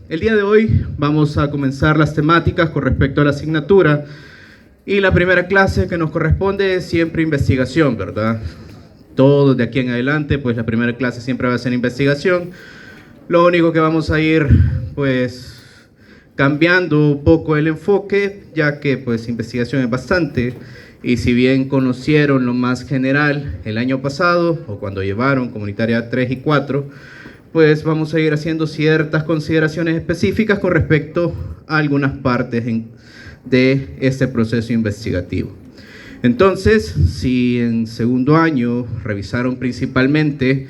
el día de hoy vamos a comenzar las temáticas con respecto a la asignatura y la primera clase que nos corresponde es siempre investigación, ¿verdad? Todo de aquí en adelante, pues la primera clase siempre va a ser investigación. Lo único que vamos a ir, pues, cambiando un poco el enfoque, ya que, pues, investigación es bastante. Y si bien conocieron lo más general el año pasado, o cuando llevaron comunitaria 3 y 4, pues vamos a ir haciendo ciertas consideraciones específicas con respecto a algunas partes de este proceso investigativo. Entonces, si en segundo año revisaron principalmente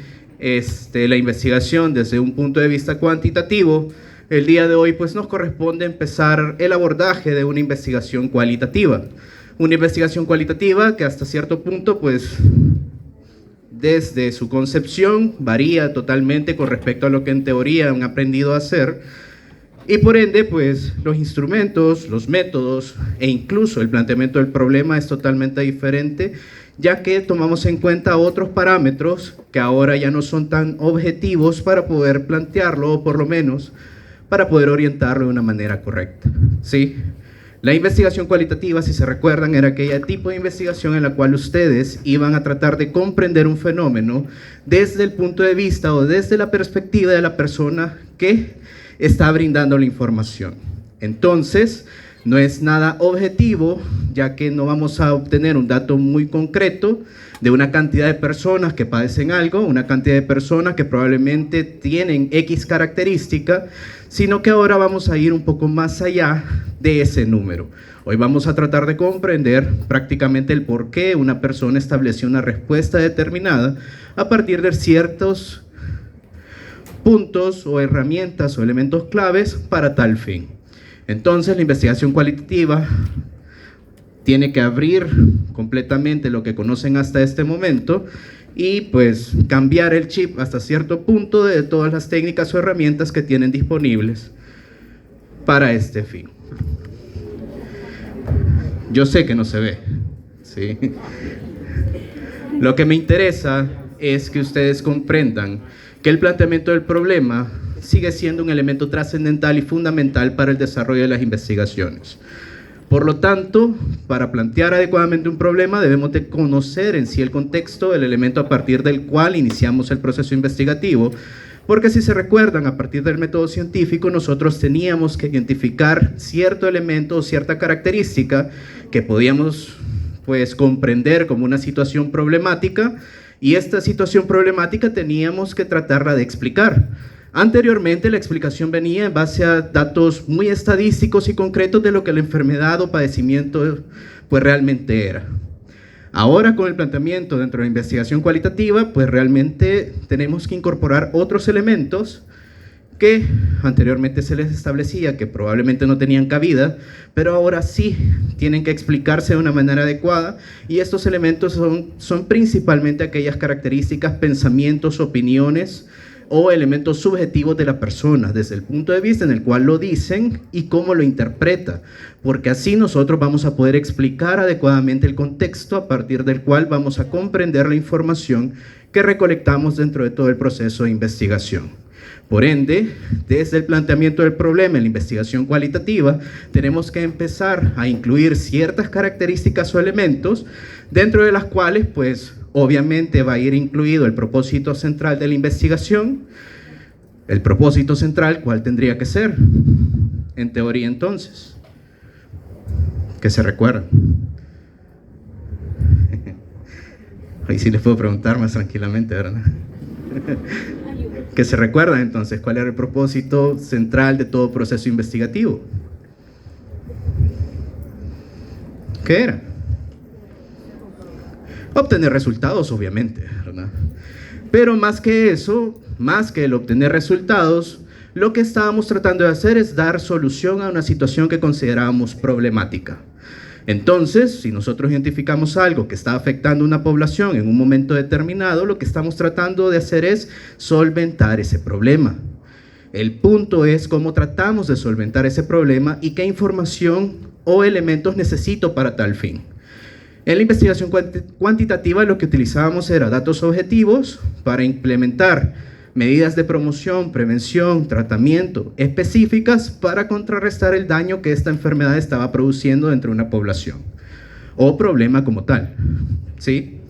la investigación desde un punto de vista cuantitativo, el día de hoy pues nos corresponde empezar el abordaje de una investigación cualitativa. Una investigación cualitativa que hasta cierto punto pues desde su concepción varía totalmente con respecto a lo que en teoría han aprendido a hacer, y por ende pues los instrumentos, los métodos e incluso el planteamiento del problema es totalmente diferente, ya que tomamos en cuenta otros parámetros que ahora ya no son tan objetivos para poder plantearlo, o por lo menos para poder orientarlo de una manera correcta, ¿sí? La investigación cualitativa, si se recuerdan, era aquel tipo de investigación en la cual ustedes iban a tratar de comprender un fenómeno desde el punto de vista o desde la perspectiva de la persona que está brindando la información. Entonces, no es nada objetivo, ya que no vamos a obtener un dato muy concreto de una cantidad de personas que padecen algo, una cantidad de personas que probablemente tienen X característica, sino que ahora vamos a ir un poco más allá de ese número. Hoy vamos a tratar de comprender prácticamente el por qué una persona estableció una respuesta determinada a partir de ciertos puntos o herramientas o elementos claves para tal fin. Entonces, la investigación cualitativa tiene que abrir completamente lo que conocen hasta este momento y pues cambiar el chip hasta cierto punto de todas las técnicas o herramientas que tienen disponibles para este fin. Yo sé que no se ve, ¿sí? Lo que me interesa es que ustedes comprendan que el planteamiento del problema sigue siendo un elemento trascendental y fundamental para el desarrollo de las investigaciones. Por lo tanto, para plantear adecuadamente un problema debemos de conocer en sí el contexto, el elemento a partir del cual iniciamos el proceso investigativo, porque si se recuerdan, a partir del método científico nosotros teníamos que identificar cierto elemento o cierta característica que podíamos pues comprender como una situación problemática, y esta situación problemática teníamos que tratarla de explicar. Anteriormente la explicación venía en base a datos muy estadísticos y concretos de lo que la enfermedad o padecimiento pues realmente era. Ahora con el planteamiento dentro de la investigación cualitativa pues realmente tenemos que incorporar otros elementos que anteriormente se les establecía que probablemente no tenían cabida, pero ahora sí tienen que explicarse de una manera adecuada, y estos elementos son principalmente aquellas características, pensamientos, opiniones o elementos subjetivos de la persona, desde el punto de vista en el cual lo dicen y cómo lo interpreta, porque así nosotros vamos a poder explicar adecuadamente el contexto a partir del cual vamos a comprender la información que recolectamos dentro de todo el proceso de investigación. Por ende, desde el planteamiento del problema en la investigación cualitativa, tenemos que empezar a incluir ciertas características o elementos, dentro de las cuales, pues, obviamente va a ir incluido el propósito central de la investigación. El propósito central, ¿cuál tendría que ser? En teoría, entonces, que se recuerdan. Ahí sí les puedo preguntar más tranquilamente, ¿verdad? Que se recuerdan entonces cuál era el propósito central de todo proceso investigativo. ¿Qué era? Obtener resultados, obviamente, ¿verdad? Pero más que eso, más que el obtener resultados, lo que estábamos tratando de hacer es dar solución a una situación que considerábamos problemática. Entonces, si nosotros identificamos algo que está afectando a una población en un momento determinado, lo que estamos tratando de hacer es solventar ese problema. El punto es cómo tratamos de solventar ese problema y qué información o elementos necesito para tal fin. En la investigación cuantitativa lo que utilizábamos era datos objetivos para implementar medidas de promoción, prevención, tratamiento específicas para contrarrestar el daño que esta enfermedad estaba produciendo dentro de una población o problema como tal, ¿sí?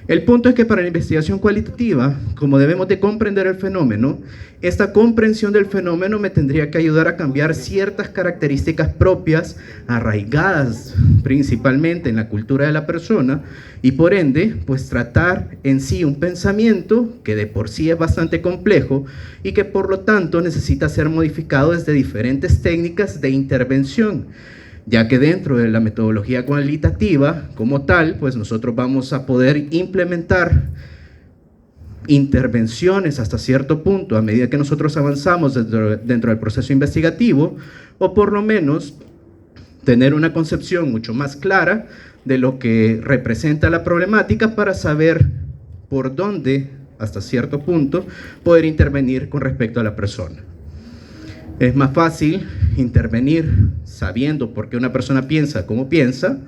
El punto es que para la investigación cualitativa, como debemos de comprender el fenómeno, esta comprensión del fenómeno me tendría que ayudar a cambiar ciertas características propias, arraigadas principalmente en la cultura de la persona, y por ende, pues tratar en sí un pensamiento que de por sí es bastante complejo y que por lo tanto necesita ser modificado desde diferentes técnicas de intervención, ya que dentro de la metodología cualitativa como tal, pues nosotros vamos a poder implementar intervenciones hasta cierto punto a medida que nosotros avanzamos dentro del proceso investigativo, o por lo menos tener una concepción mucho más clara de lo que representa la problemática para saber por dónde, hasta cierto punto, poder intervenir con respecto a la persona. Es más fácil intervenir sabiendo por qué una persona piensa como piensa,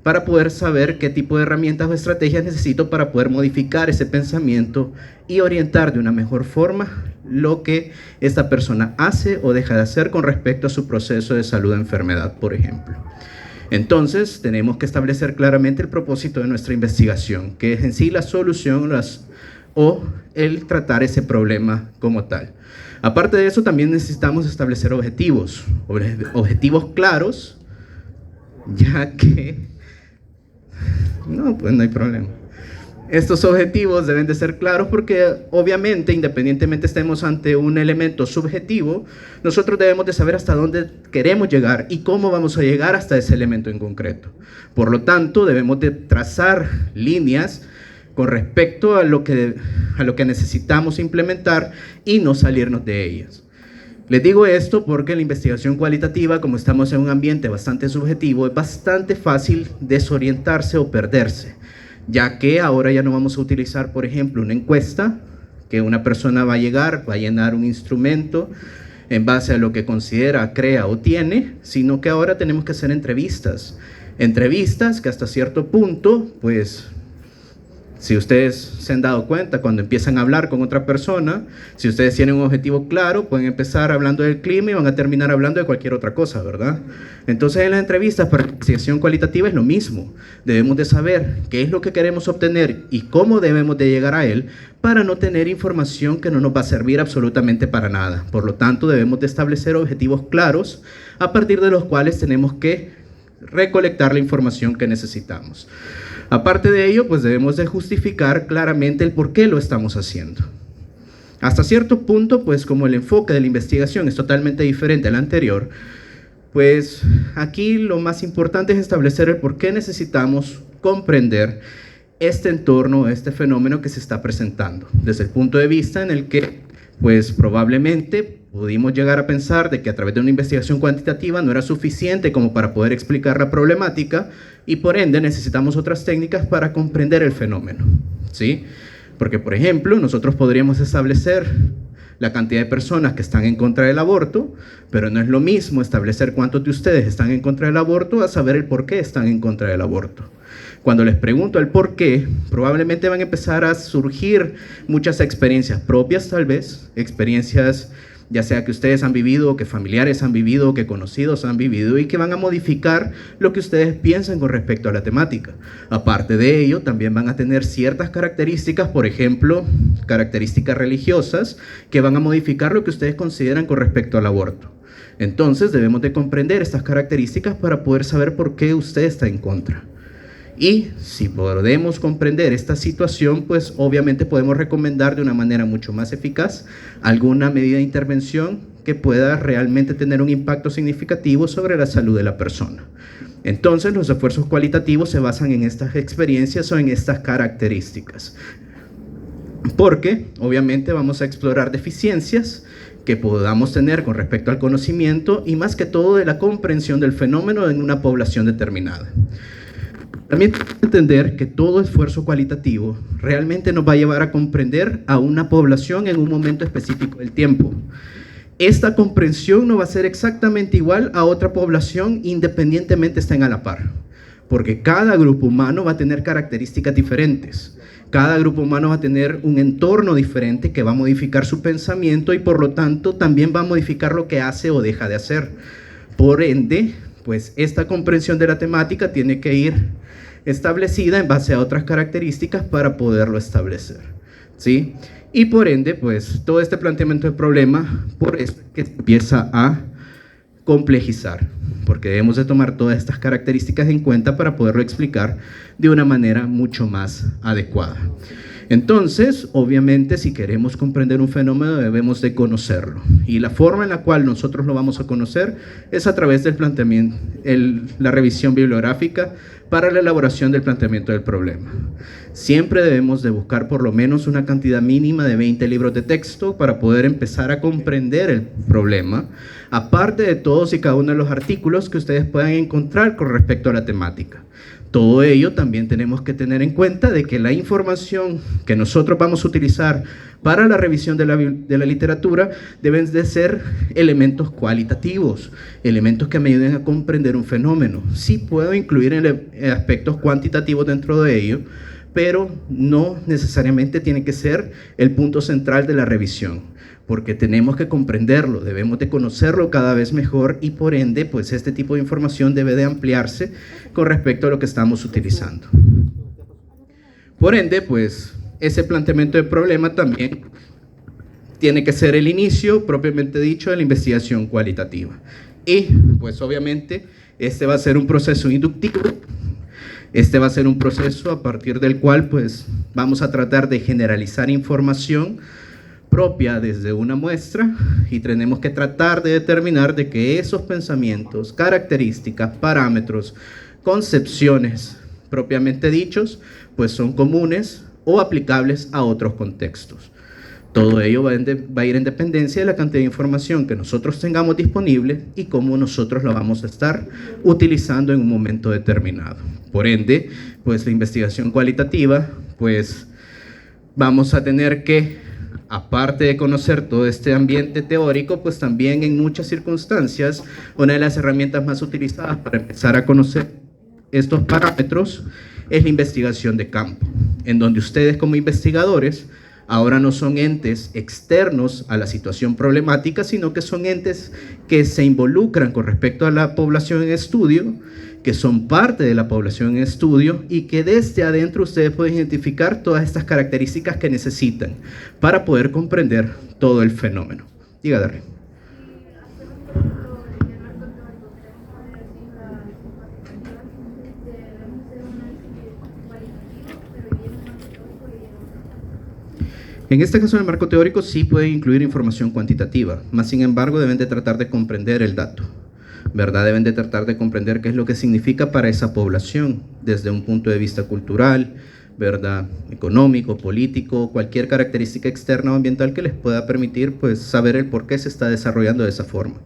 para poder saber qué tipo de herramientas o estrategias necesito para poder modificar ese pensamiento y orientar de una mejor forma lo que esta persona hace o deja de hacer con respecto a su proceso de salud o enfermedad, por ejemplo. Entonces, tenemos que establecer claramente el propósito de nuestra investigación, que es en sí la solución o el tratar ese problema como tal. Aparte de eso, también necesitamos establecer objetivos claros, ya que... No, pues no hay problema. Estos objetivos deben de ser claros porque obviamente, independientemente estemos ante un elemento subjetivo, nosotros debemos de saber hasta dónde queremos llegar y cómo vamos a llegar hasta ese elemento en concreto. Por lo tanto, debemos de trazar líneas con respecto a lo que necesitamos implementar y no salirnos de ellas. Les digo esto porque la investigación cualitativa, como estamos en un ambiente bastante subjetivo, es bastante fácil desorientarse o perderse, ya que ahora ya no vamos a utilizar, por ejemplo, una encuesta, que una persona va a llegar, va a llenar un instrumento en base a lo que considera, crea o tiene, sino que ahora tenemos que hacer entrevistas que hasta cierto punto, pues... Si ustedes se han dado cuenta, cuando empiezan a hablar con otra persona, si ustedes tienen un objetivo claro, pueden empezar hablando del clima y van a terminar hablando de cualquier otra cosa, ¿verdad? Entonces, en las entrevistas para investigación cualitativa es lo mismo. Debemos de saber qué es lo que queremos obtener y cómo debemos de llegar a él para no tener información que no nos va a servir absolutamente para nada. Por lo tanto, debemos de establecer objetivos claros a partir de los cuales tenemos que recolectar la información que necesitamos. Aparte de ello, pues debemos de justificar claramente el por qué lo estamos haciendo. Hasta cierto punto, pues como el enfoque de la investigación es totalmente diferente al anterior, pues aquí lo más importante es establecer el por qué necesitamos comprender este entorno, este fenómeno que se está presentando, desde el punto de vista en el que, pues probablemente pudimos llegar a pensar de que a través de una investigación cuantitativa no era suficiente como para poder explicar la problemática y por ende necesitamos otras técnicas para comprender el fenómeno, ¿sí? Porque, por ejemplo, nosotros podríamos establecer la cantidad de personas que están en contra del aborto, pero no es lo mismo establecer cuántos de ustedes están en contra del aborto a saber el por qué están en contra del aborto. Cuando les pregunto el por qué, probablemente van a empezar a surgir muchas experiencias propias, tal vez, experiencias ya sea que ustedes han vivido, que familiares han vivido, que conocidos han vivido y que van a modificar lo que ustedes piensan con respecto a la temática. Aparte de ello, también van a tener ciertas características, por ejemplo, características religiosas, que van a modificar lo que ustedes consideran con respecto al aborto. Entonces, debemos de comprender estas características para poder saber por qué usted está en contra. Y si podemos comprender esta situación, pues obviamente podemos recomendar de una manera mucho más eficaz alguna medida de intervención que pueda realmente tener un impacto significativo sobre la salud de la persona. Entonces, los esfuerzos cualitativos se basan en estas experiencias o en estas características. Porque, obviamente, vamos a explorar deficiencias que podamos tener con respecto al conocimiento y más que todo de la comprensión del fenómeno en una población determinada. También tenemos que entender que todo esfuerzo cualitativo realmente nos va a llevar a comprender a una población en un momento específico del tiempo. Esta comprensión no va a ser exactamente igual a otra población independientemente estén a la par, porque cada grupo humano va a tener características diferentes. Cada grupo humano va a tener un entorno diferente que va a modificar su pensamiento y por lo tanto también va a modificar lo que hace o deja de hacer. Por ende, pues esta comprensión de la temática tiene que ir establecida en base a otras características para poderlo establecer, ¿sí? Y por ende, pues todo este planteamiento de problema, por eso que empieza a complejizar, porque debemos de tomar todas estas características en cuenta para poderlo explicar de una manera mucho más adecuada. Entonces, obviamente, si queremos comprender un fenómeno, debemos de conocerlo. Y la forma en la cual nosotros lo vamos a conocer es a través del planteamiento, la revisión bibliográfica para la elaboración del planteamiento del problema. Siempre debemos de buscar por lo menos una cantidad mínima de 20 libros de texto para poder empezar a comprender el problema, aparte de todos y cada uno de los artículos que ustedes puedan encontrar con respecto a la temática. Todo ello también tenemos que tener en cuenta de que la información que nosotros vamos a utilizar para la revisión de la literatura deben de ser elementos cualitativos, elementos que me ayuden a comprender un fenómeno. Sí puedo incluir aspectos cuantitativos dentro de ello, pero no necesariamente tiene que ser el punto central de la revisión, porque tenemos que comprenderlo, debemos de conocerlo cada vez mejor y por ende, pues este tipo de información debe de ampliarse con respecto a lo que estamos utilizando. Por ende, pues ese planteamiento de problema también tiene que ser el inicio, propiamente dicho, de la investigación cualitativa. Y, pues obviamente, este va a ser un proceso inductivo. Este va a ser un proceso a partir del cual pues vamos a tratar de generalizar información propia desde una muestra y tenemos que tratar de determinar de que esos pensamientos, características, parámetros, concepciones propiamente dichos pues son comunes o aplicables a otros contextos. Todo ello va a ir en dependencia de la cantidad de información que nosotros tengamos disponible y cómo nosotros la vamos a estar utilizando en un momento determinado. Por ende, pues la investigación cualitativa, pues vamos a tener que, aparte de conocer todo este ambiente teórico, pues también en muchas circunstancias, una de las herramientas más utilizadas para empezar a conocer estos parámetros es la investigación de campo, en donde ustedes como investigadores ahora no son entes externos a la situación problemática, sino que son entes que se involucran con respecto a la población en estudio, que son parte de la población en estudio y que desde adentro ustedes pueden identificar todas estas características que necesitan para poder comprender todo el fenómeno. Diga, Darry. En este caso, en el marco teórico sí puede incluir información cuantitativa, más sin embargo deben de tratar de comprender el dato, ¿verdad? Deben de tratar de comprender qué es lo que significa para esa población desde un punto de vista cultural, ¿verdad? Económico, político, cualquier característica externa o ambiental que les pueda permitir pues saber el por qué se está desarrollando de esa forma.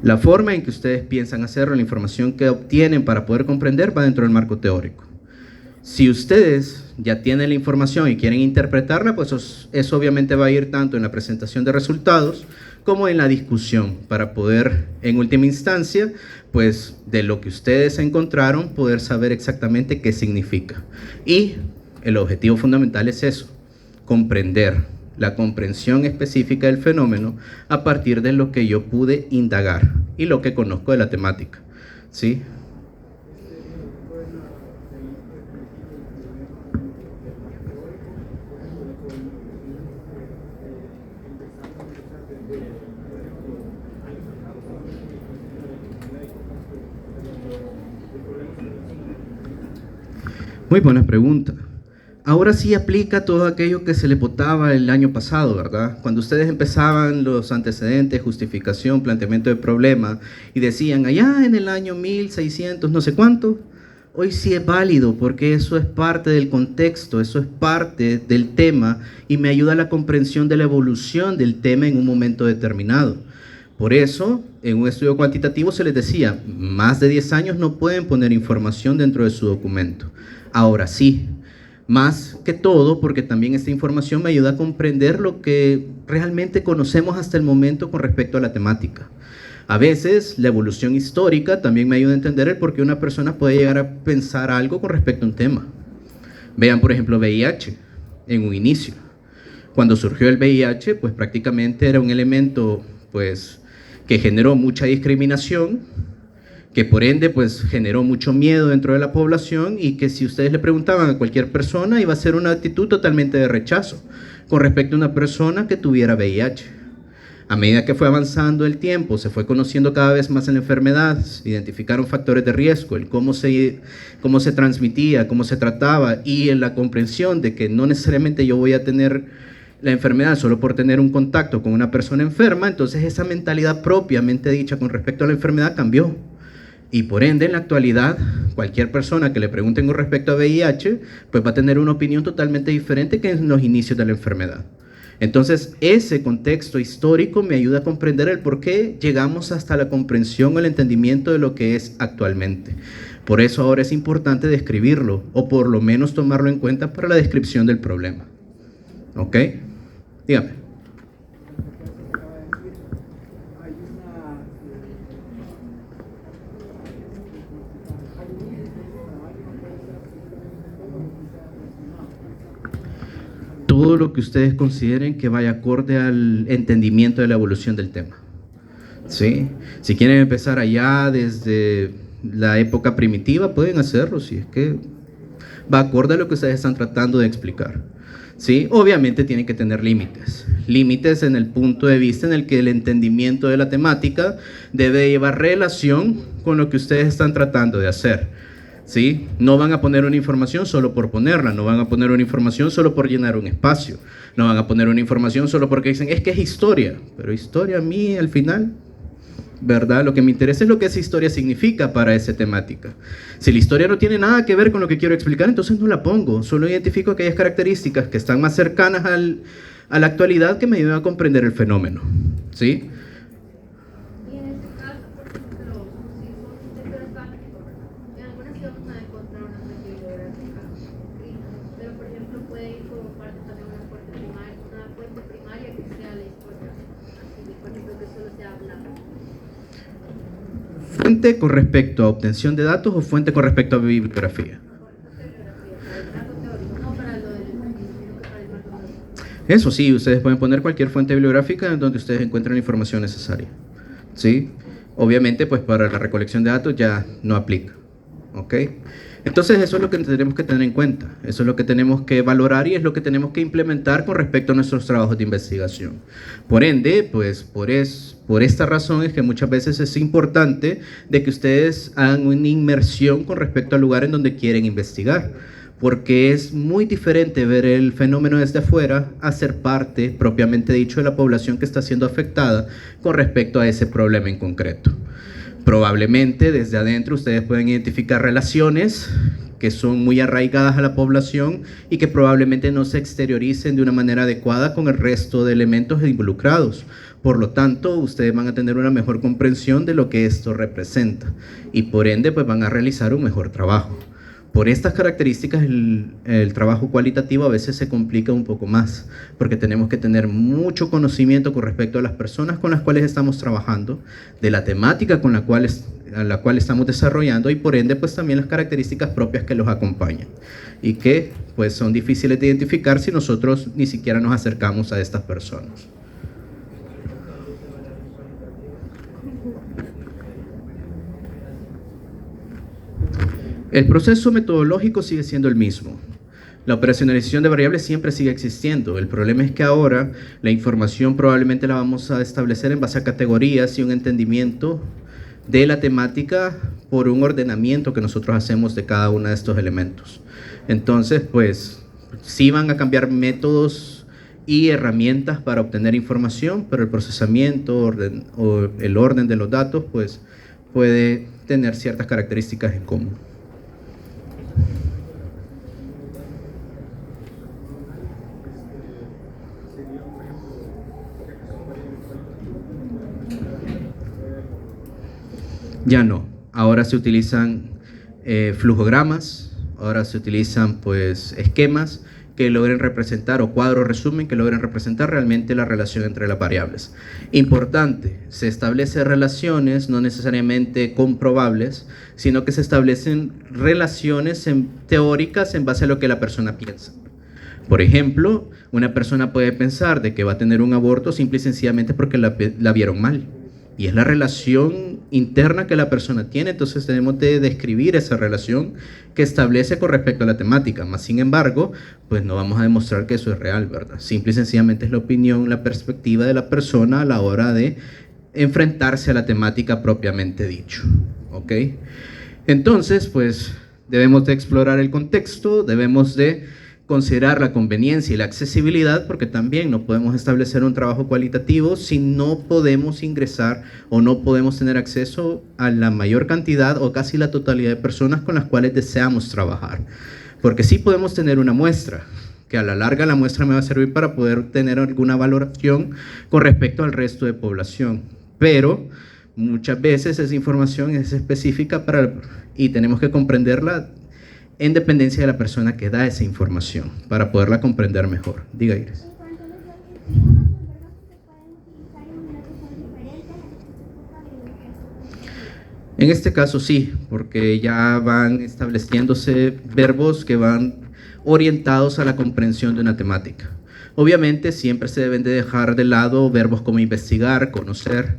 La forma en que ustedes piensan hacerlo, la información que obtienen para poder comprender va dentro del marco teórico. Si ustedes ya tienen la información y quieren interpretarla, pues eso obviamente va a ir tanto en la presentación de resultados como en la discusión para poder, en última instancia, pues de lo que ustedes encontraron, poder saber exactamente qué significa. Y el objetivo fundamental es eso, comprender, la comprensión específica del fenómeno a partir de lo que yo pude indagar y lo que conozco de la temática, ¿sí? Muy buena pregunta. Ahora sí aplica todo aquello que se le votaba el año pasado, ¿verdad? Cuando ustedes empezaban los antecedentes, justificación, planteamiento de problema y decían allá en el año 1600 no sé cuánto, hoy sí es válido porque eso es parte del contexto, eso es parte del tema y me ayuda a la comprensión de la evolución del tema en un momento determinado. Por eso, en un estudio cuantitativo se les decía, más de 10 años no pueden poner información dentro de su documento. Ahora sí, más que todo porque también esta información me ayuda a comprender lo que realmente conocemos hasta el momento con respecto a la temática. A veces la evolución histórica también me ayuda a entender el por qué una persona puede llegar a pensar algo con respecto a un tema. Vean, por ejemplo, VIH en un inicio. Cuando surgió el VIH, pues prácticamente era un elemento pues, que generó mucha discriminación, que por ende pues, generó mucho miedo dentro de la población y que si ustedes le preguntaban a cualquier persona iba a ser una actitud totalmente de rechazo con respecto a una persona que tuviera VIH. A medida que fue avanzando el tiempo, se fue conociendo cada vez más en la enfermedad, se identificaron factores de riesgo, el cómo se transmitía, cómo se trataba y en la comprensión de que no necesariamente yo voy a tener la enfermedad solo por tener un contacto con una persona enferma, entonces esa mentalidad propiamente dicha con respecto a la enfermedad cambió. Y por ende, en la actualidad, cualquier persona que le pregunten con respecto a VIH, pues va a tener una opinión totalmente diferente que en los inicios de la enfermedad. Entonces, ese contexto histórico me ayuda a comprender el por qué llegamos hasta la comprensión o el entendimiento de lo que es actualmente. Por eso ahora es importante describirlo, o por lo menos tomarlo en cuenta para la descripción del problema. ¿Ok? Dígame. Todo lo que ustedes consideren que vaya acorde al entendimiento de la evolución del tema. ¿Sí? Si quieren empezar allá desde la época primitiva, pueden hacerlo, si es que va acorde a lo que ustedes están tratando de explicar. ¿Sí? Obviamente tienen que tener límites. Límites en el punto de vista en el que el entendimiento de la temática debe llevar relación con lo que ustedes están tratando de hacer. ¿Sí? No van a poner una información solo por ponerla, no van a poner una información solo por llenar un espacio, no van a poner una información solo porque dicen, es que es historia, pero historia a mí al final, ¿verdad? Lo que me interesa es lo que esa historia significa para esa temática. Si la historia no tiene nada que ver con lo que quiero explicar, entonces no la pongo, solo identifico aquellas características que están más cercanas a la actualidad que me ayudan a comprender el fenómeno, ¿sí? ¿Fuente con respecto a obtención de datos o fuente con respecto a bibliografía? Eso sí, ustedes pueden poner cualquier fuente bibliográfica en donde ustedes encuentren la información necesaria. ¿Sí? Obviamente, pues para la recolección de datos ya no aplica. ¿Ok? Entonces eso es lo que tenemos que tener en cuenta, eso es lo que tenemos que valorar y es lo que tenemos que implementar con respecto a nuestros trabajos de investigación. Por ende, pues por esta razón es que muchas veces es importante de que ustedes hagan una inmersión con respecto al lugar en donde quieren investigar, porque es muy diferente ver el fenómeno desde afuera a ser parte, propiamente dicho, de la población que está siendo afectada con respecto a ese problema en concreto. Probablemente desde adentro ustedes pueden identificar relaciones que son muy arraigadas a la población y que probablemente no se exterioricen de una manera adecuada con el resto de elementos involucrados. Por lo tanto, ustedes van a tener una mejor comprensión de lo que esto representa y por ende pues van a realizar un mejor trabajo. Por estas características el trabajo cualitativo a veces se complica un poco más, porque tenemos que tener mucho conocimiento con respecto a las personas con las cuales estamos trabajando, de la temática con la cual estamos desarrollando y por ende pues también las características propias que los acompañan y que pues son difíciles de identificar si nosotros ni siquiera nos acercamos a estas personas. El proceso metodológico sigue siendo el mismo. La operacionalización de variables siempre sigue existiendo. El problema es que ahora la información probablemente la vamos a establecer en base a categorías y un entendimiento de la temática por un ordenamiento que nosotros hacemos de cada uno de estos elementos. Entonces, pues, sí van a cambiar métodos y herramientas para obtener información, pero el procesamiento o el orden de los datos, pues, puede tener ciertas características en común. Ya no, ahora se utilizan flujogramas, ahora se utilizan pues esquemas que logren representar, o cuadro resumen que logren representar realmente la relación entre las variables. Importante, se establecen relaciones no necesariamente comprobables, sino que se establecen relaciones teóricas en base a lo que la persona piensa. Por ejemplo, una persona puede pensar de que va a tener un aborto simple y sencillamente porque la vieron mal. Y es la relación interna que la persona tiene, entonces tenemos de describir esa relación que establece con respecto a la temática. Más sin embargo, pues no vamos a demostrar que eso es real, ¿verdad? Simple y sencillamente es la opinión, la perspectiva de la persona a la hora de enfrentarse a la temática propiamente dicho, ¿ok? Entonces, pues debemos de explorar el contexto, debemos de considerar la conveniencia y la accesibilidad, porque también no podemos establecer un trabajo cualitativo si no podemos ingresar o no podemos tener acceso a la mayor cantidad o casi la totalidad de personas con las cuales deseamos trabajar. Porque sí podemos tener una muestra, que a la larga la muestra me va a servir para poder tener alguna valoración con respecto al resto de población, pero muchas veces esa información es específica y tenemos que comprenderla en dependencia de la persona que da esa información, para poderla comprender mejor. Diga, Iris. En este caso sí, porque ya van estableciéndose verbos que van orientados a la comprensión de una temática. Obviamente siempre se deben de dejar de lado verbos como investigar, conocer,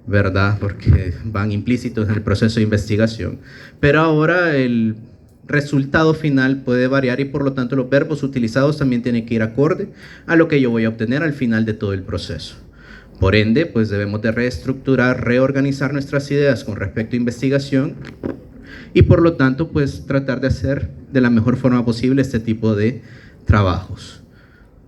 ¿verdad? Porque van implícitos en el proceso de investigación. Pero ahora el resultado final puede variar y por lo tanto los verbos utilizados también tienen que ir acorde a lo que yo voy a obtener al final de todo el proceso. Por ende, pues debemos de reestructurar, reorganizar nuestras ideas con respecto a investigación y por lo tanto pues tratar de hacer de la mejor forma posible este tipo de trabajos,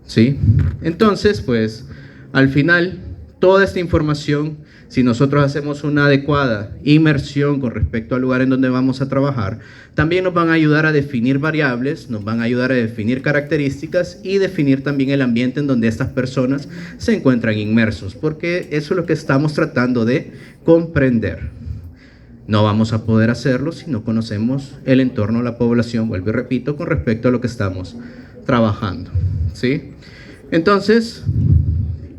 ¿sí? Entonces pues al final toda esta información, si nosotros hacemos una adecuada inmersión con respecto al lugar en donde vamos a trabajar, también nos van a ayudar a definir variables, nos van a ayudar a definir características y definir también el ambiente en donde estas personas se encuentran inmersos, porque eso es lo que estamos tratando de comprender. No vamos a poder hacerlo si no conocemos el entorno, la población, vuelvo y repito, con respecto a lo que estamos trabajando, ¿sí? Entonces,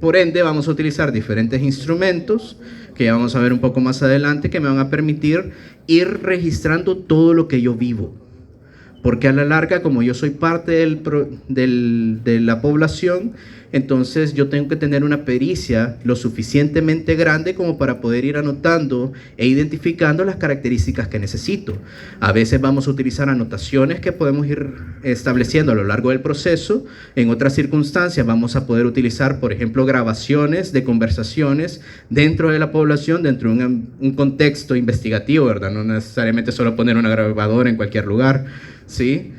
por ende, vamos a utilizar diferentes instrumentos que ya vamos a ver un poco más adelante, que me van a permitir ir registrando todo lo que yo vivo. Porque a la larga, como yo soy parte de la población, entonces yo tengo que tener una pericia lo suficientemente grande como para poder ir anotando e identificando las características que necesito. A veces vamos a utilizar anotaciones que podemos ir estableciendo a lo largo del proceso. En otras circunstancias vamos a poder utilizar, por ejemplo, grabaciones de conversaciones dentro de la población, dentro de un contexto investigativo, ¿verdad? No necesariamente solo poner una grabadora en cualquier lugar, ¿sí?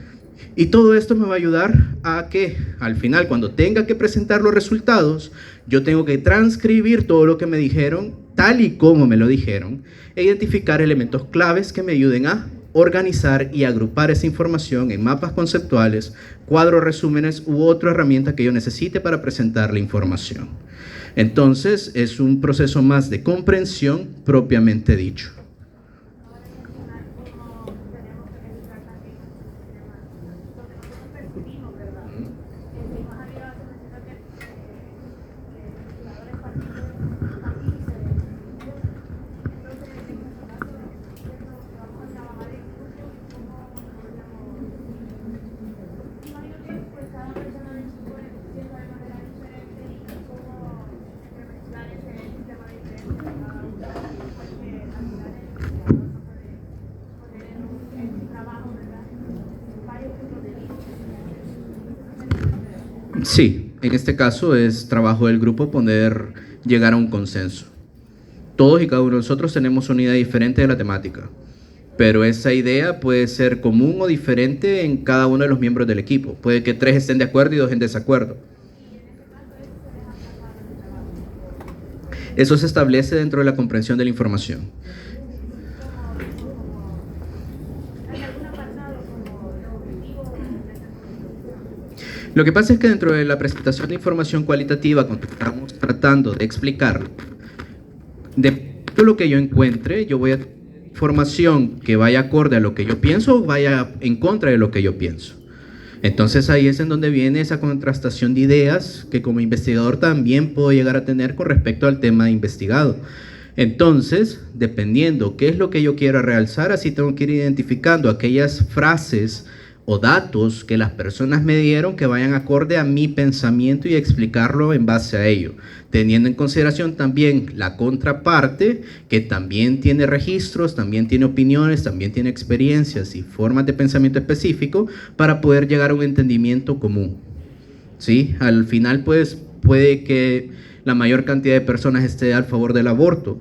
Y todo esto me va a ayudar a que al final, cuando tenga que presentar los resultados, yo tengo que transcribir todo lo que me dijeron, tal y como me lo dijeron, e identificar elementos claves que me ayuden a organizar y agrupar esa información en mapas conceptuales, cuadros, resúmenes u otra herramienta que yo necesite para presentar la información. Entonces, es un proceso más de comprensión propiamente dicho. Sí, en este caso es trabajo del grupo llegar a un consenso. Todos y cada uno de nosotros tenemos una idea diferente de la temática, pero esa idea puede ser común o diferente en cada uno de los miembros del equipo. Puede que 3 estén de acuerdo y 2 en desacuerdo. Eso se establece dentro de la comprensión de la información. Lo que pasa es que dentro de la presentación de información cualitativa, cuando estamos tratando de explicar, de todo lo que yo encuentre, yo voy a información que vaya acorde a lo que yo pienso o vaya en contra de lo que yo pienso. Entonces ahí es en donde viene esa contrastación de ideas que como investigador también puedo llegar a tener con respecto al tema investigado. Entonces, dependiendo qué es lo que yo quiero realzar, así tengo que ir identificando aquellas frases o datos que las personas me dieron que vayan acorde a mi pensamiento y explicarlo en base a ello, teniendo en consideración también la contraparte, que también tiene registros, también tiene opiniones, también tiene experiencias y formas de pensamiento específico para poder llegar a un entendimiento común. ¿Sí? Al final, pues, puede que la mayor cantidad de personas esté a favor del aborto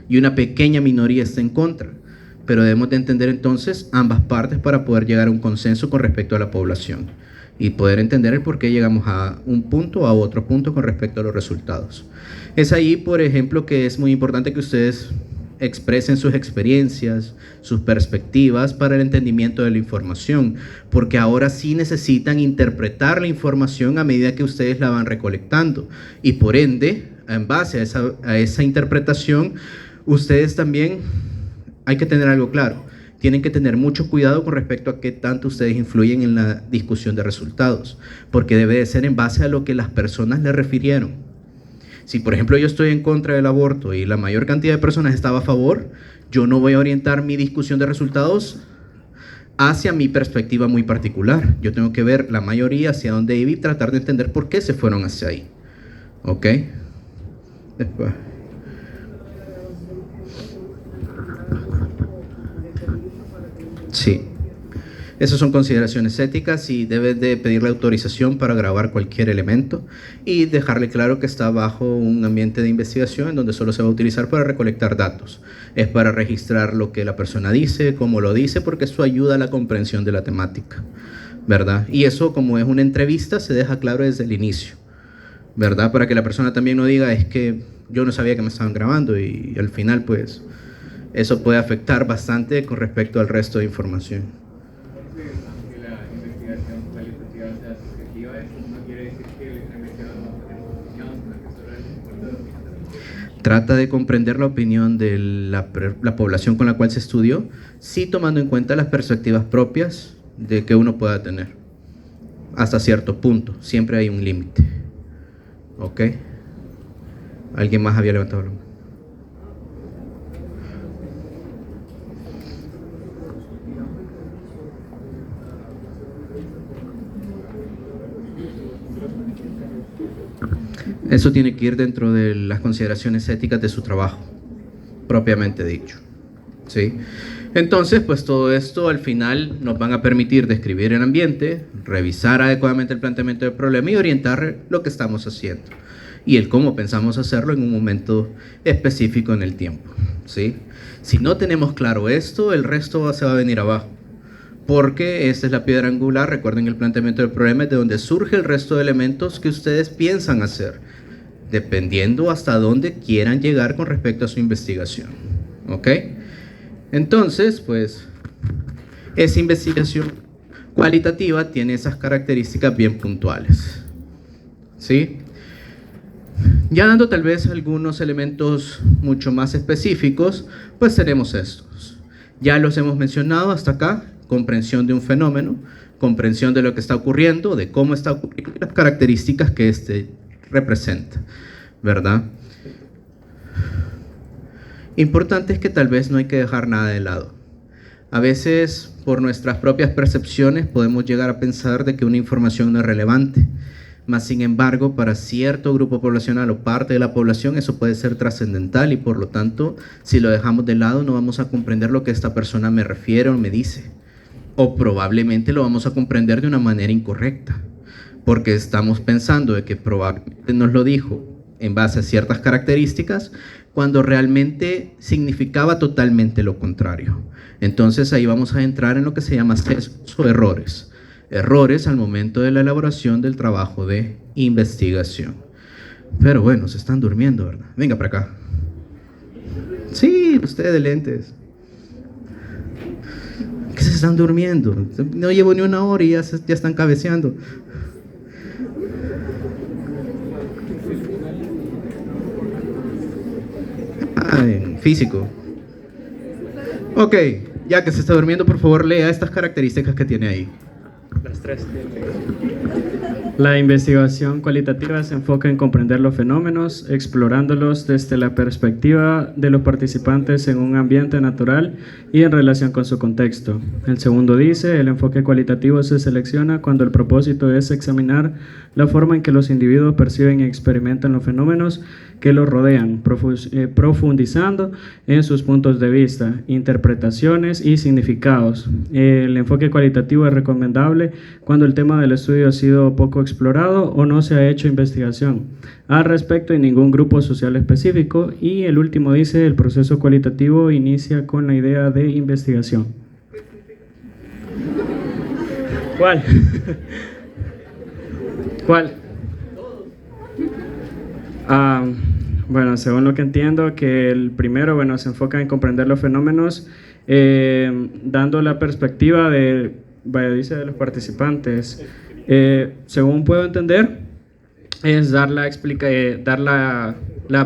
y una pequeña minoría esté en contra. Pero debemos de entender entonces ambas partes para poder llegar a un consenso con respecto a la población y poder entender el por qué llegamos a un punto o a otro punto con respecto a los resultados. Es ahí, por ejemplo, que es muy importante que ustedes expresen sus experiencias, sus perspectivas para el entendimiento de la información, porque ahora sí necesitan interpretar la información a medida que ustedes la van recolectando y por ende, en base a esa interpretación, ustedes también hay que tener algo claro. Tienen que tener mucho cuidado con respecto a qué tanto ustedes influyen en la discusión de resultados, porque debe de ser en base a lo que las personas le refirieron. Si, por ejemplo, yo estoy en contra del aborto y la mayor cantidad de personas estaba a favor, yo no voy a orientar mi discusión de resultados hacia mi perspectiva muy particular. Yo tengo que ver la mayoría hacia dónde iba y tratar de entender por qué se fueron hacia ahí. ¿Ok? Después. Sí. Esas son consideraciones éticas y debes de pedirle autorización para grabar cualquier elemento y dejarle claro que está bajo un ambiente de investigación en donde solo se va a utilizar para recolectar datos. Es para registrar lo que la persona dice, cómo lo dice, porque eso ayuda a la comprensión de la temática, ¿verdad? Y eso, como es una entrevista, se deja claro desde el inicio, ¿verdad? Para que la persona también no diga, es que yo no sabía que me estaban grabando y al final, pues, eso puede afectar bastante con respecto al resto de información. Trata de comprender la opinión de la población con la cual se estudió, sí tomando en cuenta las perspectivas propias de que uno pueda tener. Hasta cierto punto, siempre hay un límite. ¿Ok? ¿Alguien más había levantado la mano? Eso tiene que ir dentro de las consideraciones éticas de su trabajo, propiamente dicho. ¿Sí? Entonces, pues todo esto al final nos van a permitir describir el ambiente, revisar adecuadamente el planteamiento del problema y orientar lo que estamos haciendo y el cómo pensamos hacerlo en un momento específico en el tiempo. ¿Sí? Si no tenemos claro esto, el resto se va a venir abajo. Porque esta es la piedra angular, recuerden el planteamiento del problema, es de donde surge el resto de elementos que ustedes piensan hacer, dependiendo hasta dónde quieran llegar con respecto a su investigación. ¿Ok? Entonces, pues, esa investigación cualitativa tiene esas características bien puntuales. ¿Sí? Ya dando tal vez algunos elementos mucho más específicos, pues tenemos estos. Ya los hemos mencionado hasta acá. Comprensión de un fenómeno, comprensión de lo que está ocurriendo, de cómo está ocurriendo, las características que este representa, ¿verdad? Importante es que tal vez no hay que dejar nada de lado. A veces, por nuestras propias percepciones, podemos llegar a pensar de que una información no es relevante, mas sin embargo, para cierto grupo poblacional o parte de la población, eso puede ser trascendental y por lo tanto, si lo dejamos de lado, no vamos a comprender lo que esta persona me refiere o me dice. O probablemente lo vamos a comprender de una manera incorrecta, porque estamos pensando de que probablemente nos lo dijo en base a ciertas características, cuando realmente significaba totalmente lo contrario. Entonces ahí vamos a entrar en lo que se llama sesgos o errores. Errores al momento de la elaboración del trabajo de investigación. Pero bueno, se están durmiendo, ¿verdad? Venga para acá. Sí, ustedes de lentes. ¿Qué se están durmiendo? No llevo ni una hora y ya están cabeceando. En físico. Ok, ya que se está durmiendo, por favor lea estas características que tiene ahí. las tres. La investigación cualitativa se enfoca en comprender los fenómenos, explorándolos desde la perspectiva de los participantes en un ambiente natural y en relación con su contexto. El segundo dice, el enfoque cualitativo se selecciona cuando el propósito es examinar la forma en que los individuos perciben y experimentan los fenómenos que los rodean, profundizando en sus puntos de vista, interpretaciones y significados. El enfoque cualitativo es recomendable cuando el tema del estudio ha sido poco explorado o no se ha hecho investigación al respecto en ningún grupo social específico. Y el último dice, el proceso cualitativo inicia con la idea de investigación. ¿Cuál? ¿Cuál? Bueno, según lo que entiendo, que el primero, bueno, se enfoca en comprender los fenómenos, dando la perspectiva de, vaya, dice, de los participantes. Según puedo entender, es dar la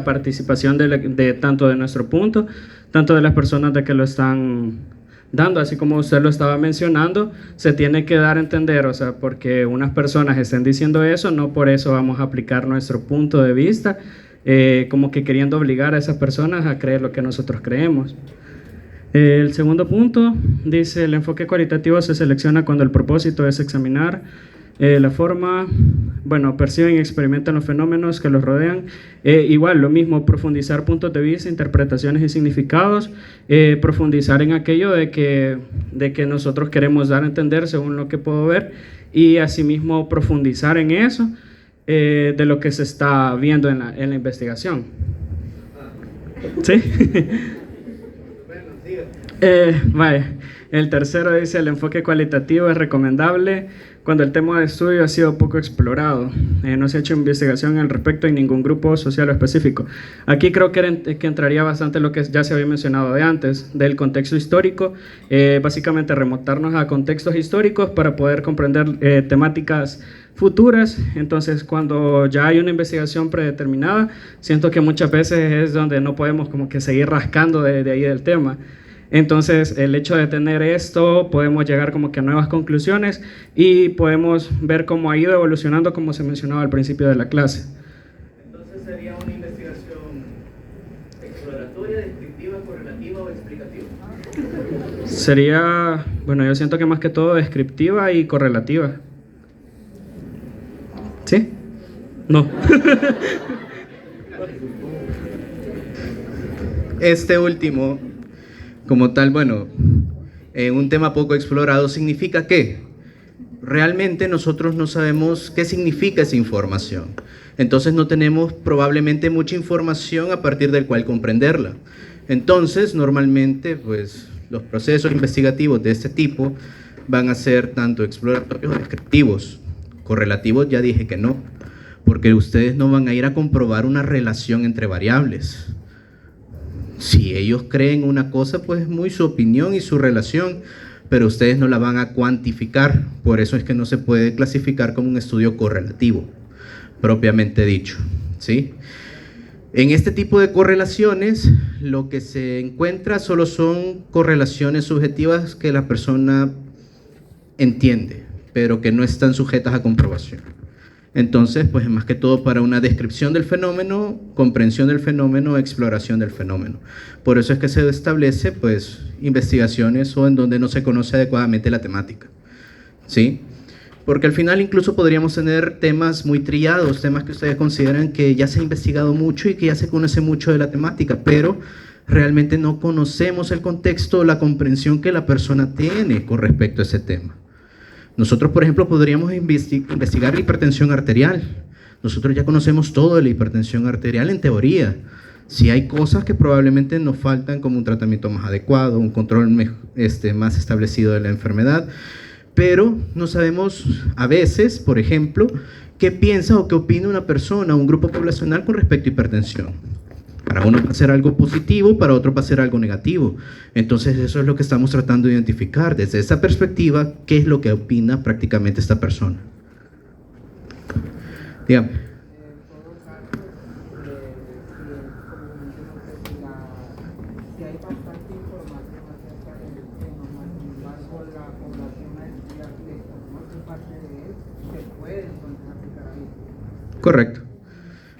participación de tanto de nuestro punto, tanto de las personas de que lo están dando, así como usted lo estaba mencionando, se tiene que dar a entender, o sea, porque unas personas estén diciendo eso, no por eso vamos a aplicar nuestro punto de vista, como que queriendo obligar a esas personas a creer lo que nosotros creemos. El segundo punto dice, el enfoque cualitativo se selecciona cuando el propósito es examinar la forma, bueno, perciben y experimentan los fenómenos que los rodean. Igual, lo mismo, profundizar puntos de vista, interpretaciones y significados, profundizar en aquello de que nosotros queremos dar a entender según lo que puedo ver, y asimismo profundizar en eso de lo que se está viendo en la investigación. ¿Sí? Vale. El tercero dice, el enfoque cualitativo es recomendable cuando el tema de estudio ha sido poco explorado. No se ha hecho investigación al respecto en ningún grupo social o específico. Aquí creo que entraría bastante lo que ya se había mencionado de antes, del contexto histórico, básicamente remontarnos a contextos históricos para poder comprender temáticas futuras. Entonces, cuando ya hay una investigación predeterminada, siento que muchas veces es donde no podemos como que seguir rascando de ahí del tema. Entonces, el hecho de tener esto, podemos llegar como que a nuevas conclusiones y podemos ver cómo ha ido evolucionando, como se mencionaba al principio de la clase. Entonces, ¿sería una investigación exploratoria, descriptiva, correlativa o explicativa? Sería, bueno, yo siento que más que todo descriptiva y correlativa. ¿Sí? No. Este último, como tal, bueno, un tema poco explorado, significa que realmente nosotros no sabemos qué significa esa información. Entonces no tenemos probablemente mucha información a partir del cual comprenderla. Entonces, normalmente, pues, los procesos investigativos de este tipo van a ser tanto exploratorios o descriptivos. Correlativos ya dije que no, porque ustedes no van a ir a comprobar una relación entre variables. Si ellos creen una cosa, pues es muy su opinión y su relación, pero ustedes no la van a cuantificar. Por eso es que no se puede clasificar como un estudio correlativo, propiamente dicho, ¿sí? En este tipo de correlaciones, lo que se encuentra solo son correlaciones subjetivas que la persona entiende, pero que no están sujetas a comprobación. Entonces, pues más que todo para una descripción del fenómeno, comprensión del fenómeno, exploración del fenómeno. Por eso es que se establece, pues, investigaciones o en donde no se conoce adecuadamente la temática, ¿sí? Porque al final incluso podríamos tener temas muy trillados, temas que ustedes consideran que ya se ha investigado mucho y que ya se conoce mucho de la temática, pero realmente no conocemos el contexto o la comprensión que la persona tiene con respecto a ese tema. Nosotros, por ejemplo, podríamos investigar la hipertensión arterial. Nosotros ya conocemos todo de la hipertensión arterial en teoría. Sí hay cosas que probablemente nos faltan, como un tratamiento más adecuado, un control más establecido de la enfermedad, pero no sabemos a veces, por ejemplo, qué piensa o qué opina una persona, un grupo poblacional con respecto a hipertensión. Para uno va a ser algo positivo, para otro va a ser algo negativo. Entonces eso es lo que estamos tratando de identificar. Desde esa perspectiva, ¿qué es lo que opina prácticamente esta persona? Dígame. Correcto.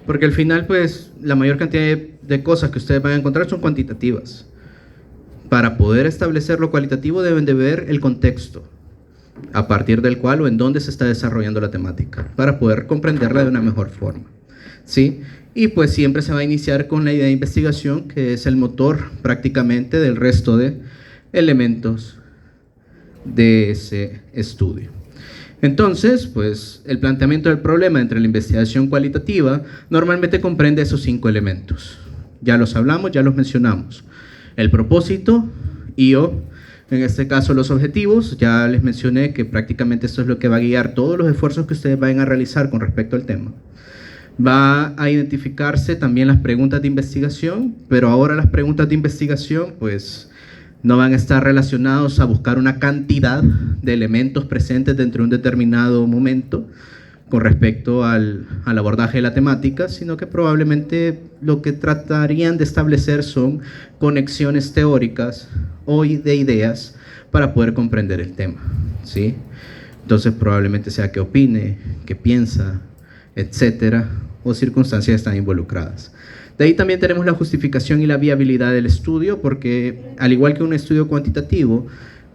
Porque al final, pues, la mayor cantidad de cosas que ustedes van a encontrar son cuantitativas. Para poder establecer lo cualitativo deben de ver el contexto a partir del cual o en dónde se está desarrollando la temática, para poder comprenderla de una mejor forma, ¿sí? Y pues siempre se va a iniciar con la idea de investigación, que es el motor prácticamente del resto de elementos de ese estudio. Entonces, pues el planteamiento del problema entre la investigación cualitativa normalmente comprende esos 5 elementos. Ya los hablamos, ya los mencionamos. El propósito y/o, en este caso, los objetivos. Ya les mencioné que prácticamente esto es lo que va a guiar todos los esfuerzos que ustedes vayan a realizar con respecto al tema. Va a identificarse también las preguntas de investigación, pero ahora las preguntas de investigación, pues, no van a estar relacionados a buscar una cantidad de elementos presentes dentro de un determinado momento con respecto al abordaje de la temática, sino que probablemente lo que tratarían de establecer son conexiones teóricas o de ideas para poder comprender el tema, ¿sí? Entonces probablemente sea qué opine, qué piensa, etcétera, o circunstancias están involucradas. De ahí también tenemos la justificación y la viabilidad del estudio, porque al igual que un estudio cuantitativo,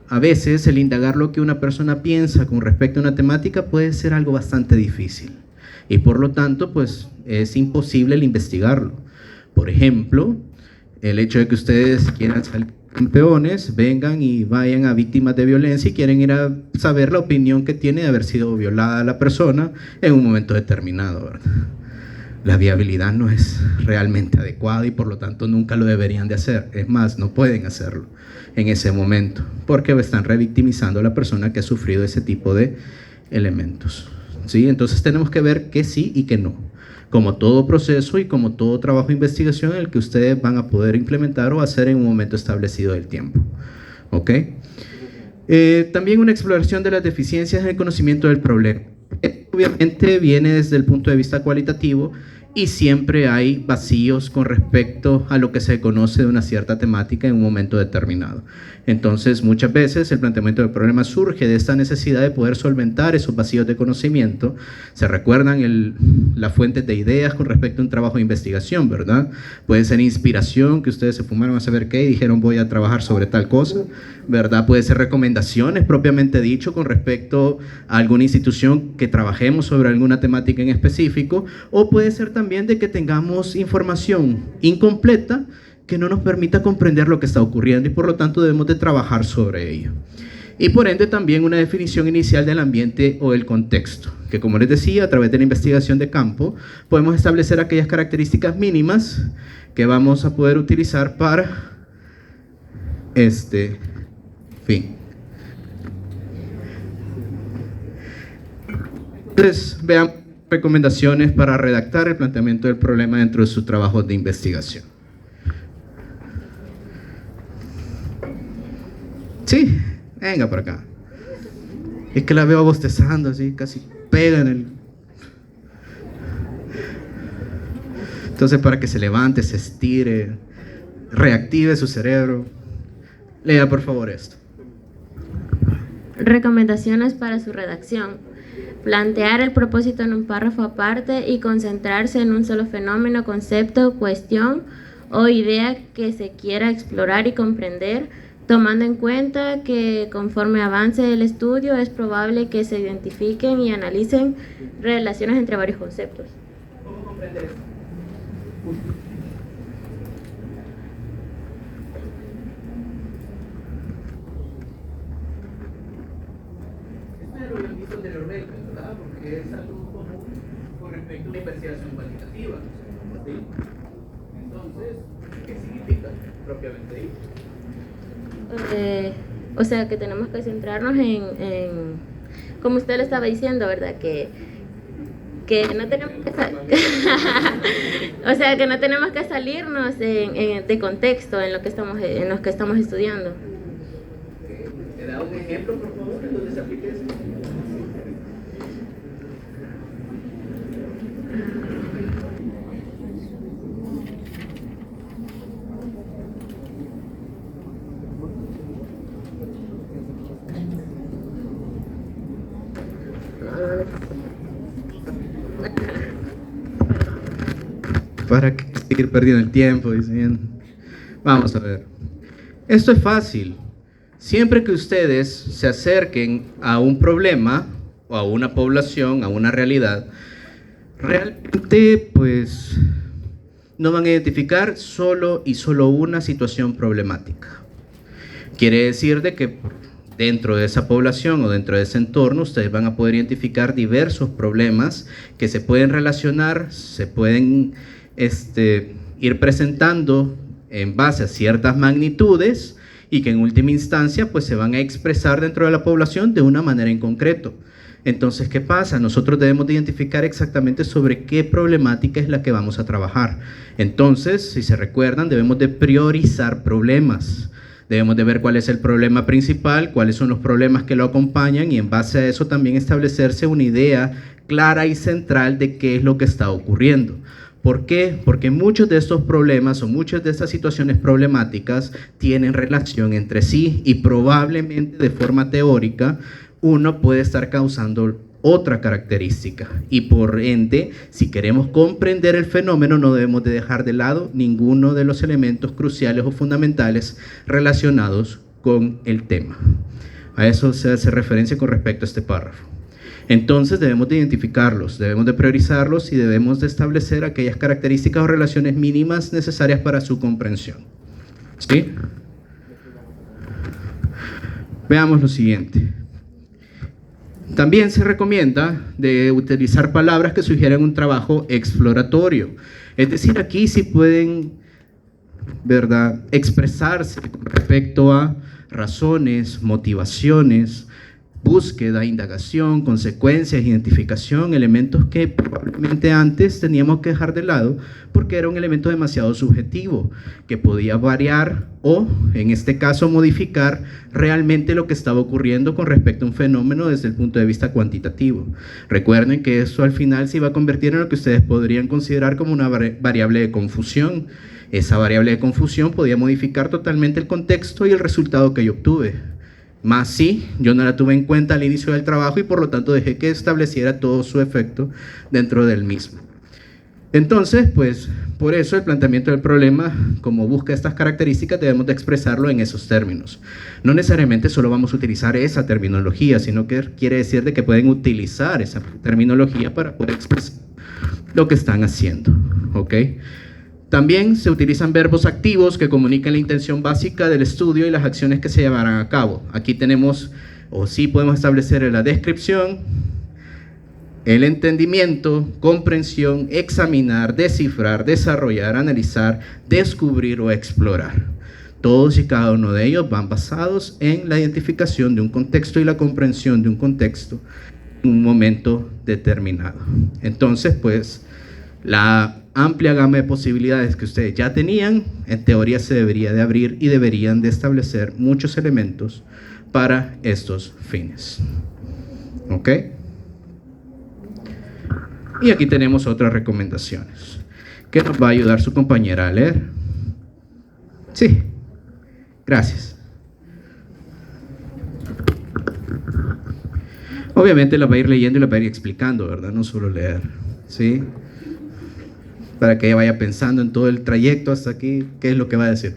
a veces el indagar lo que una persona piensa con respecto a una temática puede ser algo bastante difícil y por lo tanto pues es imposible el investigarlo. Por ejemplo, el hecho de que ustedes quieran salir campeones, vengan y vayan a víctimas de violencia y quieren ir a saber la opinión que tiene de haber sido violada la persona en un momento determinado, ¿verdad? La viabilidad no es realmente adecuada y por lo tanto nunca lo deberían de hacer. Es más, no pueden hacerlo en ese momento porque están revictimizando a la persona que ha sufrido ese tipo de elementos, ¿sí? Entonces tenemos que ver que sí y que no, como todo proceso y como todo trabajo de investigación en el que ustedes van a poder implementar o hacer en un momento establecido del tiempo, ¿ok? También una exploración de las deficiencias en el conocimiento del problema. Obviamente viene desde el punto de vista cualitativo y siempre hay vacíos con respecto a lo que se conoce de una cierta temática en un momento determinado. Entonces, muchas veces el planteamiento del problema surge de esta necesidad de poder solventar esos vacíos de conocimiento. Se recuerdan las fuentes de ideas con respecto a un trabajo de investigación, ¿verdad? Puede ser inspiración, que ustedes se fumaron a saber qué y dijeron voy a trabajar sobre tal cosa, ¿verdad? Puede ser recomendaciones propiamente dicho con respecto a alguna institución que trabajemos sobre alguna temática en específico, o puede ser también de que tengamos información incompleta que no nos permita comprender lo que está ocurriendo y por lo tanto debemos de trabajar sobre ello. Y por ende también una definición inicial del ambiente o el contexto, que como les decía, a través de la investigación de campo podemos establecer aquellas características mínimas que vamos a poder utilizar para este fin. Entonces, vean recomendaciones para redactar el planteamiento del problema dentro de sus trabajos de investigación. Sí, venga por acá. Es que la veo bostezando así, casi pega en el... Entonces, para que se levante, se estire, reactive su cerebro, lea por favor esto. Recomendaciones para su redacción. Plantear el propósito en un párrafo aparte y concentrarse en un solo fenómeno, concepto, cuestión o idea que se quiera explorar y comprender, tomando en cuenta que conforme avance el estudio es probable que se identifiquen y analicen relaciones entre varios conceptos. ¿Cómo comprender esto? Esto lo habían visto anteriormente, ¿verdad? Porque es algo común con respecto a una investigación cuantitativa, ¿sí? Entonces, ¿qué significa propiamente dicho? O sea que tenemos que centrarnos en como usted le estaba diciendo, ¿verdad? Que no tenemos que o sea que no tenemos que salirnos de contexto en lo que estamos estudiando. ¿Me da un ejemplo, por favor, en donde se aplique eso? ¿Para qué seguir perdiendo el tiempo? Dicen. Vamos a ver. Esto es fácil. Siempre que ustedes se acerquen a un problema o a una población, a una realidad, realmente pues no van a identificar solo una situación problemática. Quiere decir de que dentro de esa población o dentro de ese entorno ustedes van a poder identificar diversos problemas que se pueden relacionar, se pueden ir presentando en base a ciertas magnitudes y que en última instancia pues se van a expresar dentro de la población de una manera en concreto. Entonces, ¿qué pasa? Nosotros debemos de identificar exactamente sobre qué problemática es la que vamos a trabajar. Entonces, si se recuerdan, debemos de priorizar problemas. Debemos de ver cuál es el problema principal, cuáles son los problemas que lo acompañan y en base a eso también establecerse una idea clara y central de qué es lo que está ocurriendo. ¿Por qué? Porque muchos de estos problemas o muchas de estas situaciones problemáticas tienen relación entre sí y probablemente de forma teórica uno puede estar causando otra característica y por ende, si queremos comprender el fenómeno, no debemos de dejar de lado ninguno de los elementos cruciales o fundamentales relacionados con el tema. A eso se hace referencia con respecto a este párrafo. Entonces debemos de identificarlos, debemos de priorizarlos y debemos de establecer aquellas características o relaciones mínimas necesarias para su comprensión. ¿Sí? Veamos lo siguiente. También se recomienda de utilizar palabras que sugieran un trabajo exploratorio. Es decir, aquí sí pueden, ¿verdad?, expresarse con respecto a razones, motivaciones, búsqueda, indagación, consecuencias, identificación, elementos que probablemente antes teníamos que dejar de lado porque era un elemento demasiado subjetivo, que podía variar o, en este caso, modificar realmente lo que estaba ocurriendo con respecto a un fenómeno desde el punto de vista cuantitativo. Recuerden que eso al final se iba a convertir en lo que ustedes podrían considerar como una variable de confusión. Esa variable de confusión podía modificar totalmente el contexto y el resultado que yo obtuve. Más sí, yo no la tuve en cuenta al inicio del trabajo y por lo tanto dejé que estableciera todo su efecto dentro del mismo. Entonces, pues, por eso el planteamiento del problema, como busca estas características, debemos de expresarlo en esos términos. No necesariamente solo vamos a utilizar esa terminología, sino que quiere decir de que pueden utilizar esa terminología para poder expresar lo que están haciendo, ¿ok? También se utilizan verbos activos que comunican la intención básica del estudio y las acciones que se llevarán a cabo. Aquí tenemos, o sí podemos establecer la descripción, el entendimiento, comprensión, examinar, descifrar, desarrollar, analizar, descubrir o explorar. Todos y cada uno de ellos van basados en la identificación de un contexto y la comprensión de un contexto en un momento determinado. Entonces, pues, la amplia gama de posibilidades que ustedes ya tenían, en teoría se debería de abrir y deberían de establecer muchos elementos para estos fines. ¿Ok? Y aquí tenemos otras recomendaciones que nos va a ayudar su compañera a leer. Sí, gracias. Obviamente la va a ir leyendo y la va a ir explicando, ¿verdad? No solo leer, ¿sí? Para que ella vaya pensando en todo el trayecto hasta aquí, qué es lo que va a decir.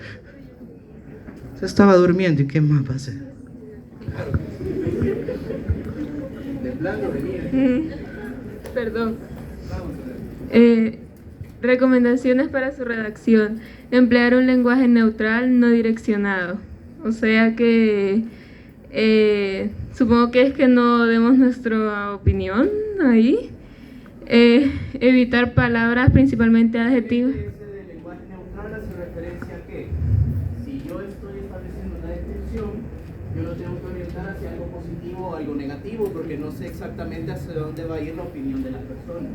Se estaba durmiendo, ¿y qué más va a hacer? De plano venía. Perdón. Recomendaciones para su redacción. Emplear un lenguaje neutral, no direccionado. O sea que supongo que es que no demos nuestra opinión ahí. Evitar palabras, principalmente adjetivos. El lenguaje neutral hace referencia a que si yo estoy estableciendo una descripción, yo lo tengo que orientar hacia algo positivo o algo negativo, porque no sé exactamente hacia dónde va a ir la opinión de las personas.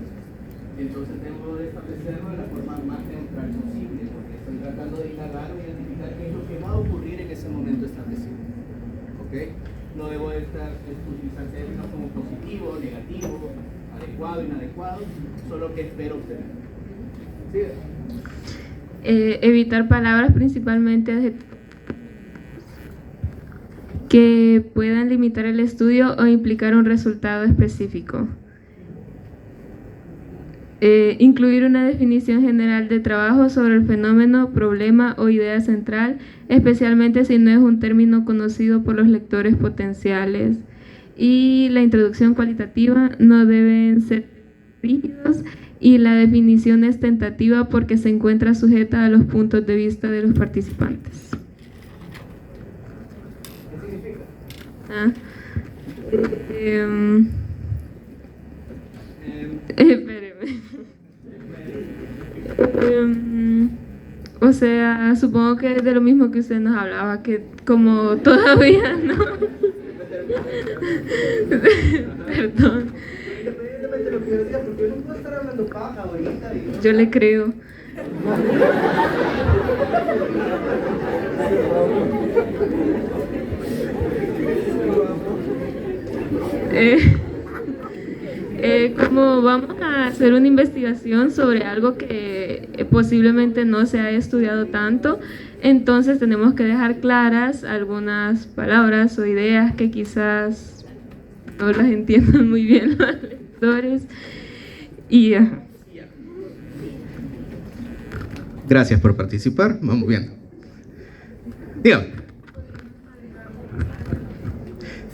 Entonces tengo que establecerlo de la forma más neutral posible, porque estoy tratando de indagar o identificar qué es lo que va a ocurrir en ese momento establecido. ¿Ok? No debo utilizar términos como positivo, negativo, adecuado, inadecuado, solo que espero obtener. ¿Sí? Evitar palabras, principalmente adjetivos, que puedan limitar el estudio o implicar un resultado específico. incluir una definición general de trabajo sobre el fenómeno, problema o idea central, especialmente si no es un término conocido por los lectores potenciales. Y la introducción cualitativa no deben ser rígidos y la definición es tentativa porque se encuentra sujeta a los puntos de vista de los participantes. Espéreme. O sea, supongo que es de lo mismo que usted nos hablaba, que como todavía no. Perdón. Yo le creo. Como vamos a hacer una investigación sobre algo que posiblemente no se haya estudiado tanto, entonces tenemos que dejar claras algunas palabras o ideas que quizás no las entiendan muy bien los lectores. Y Gracias por participar. Vamos viendo. Dígame.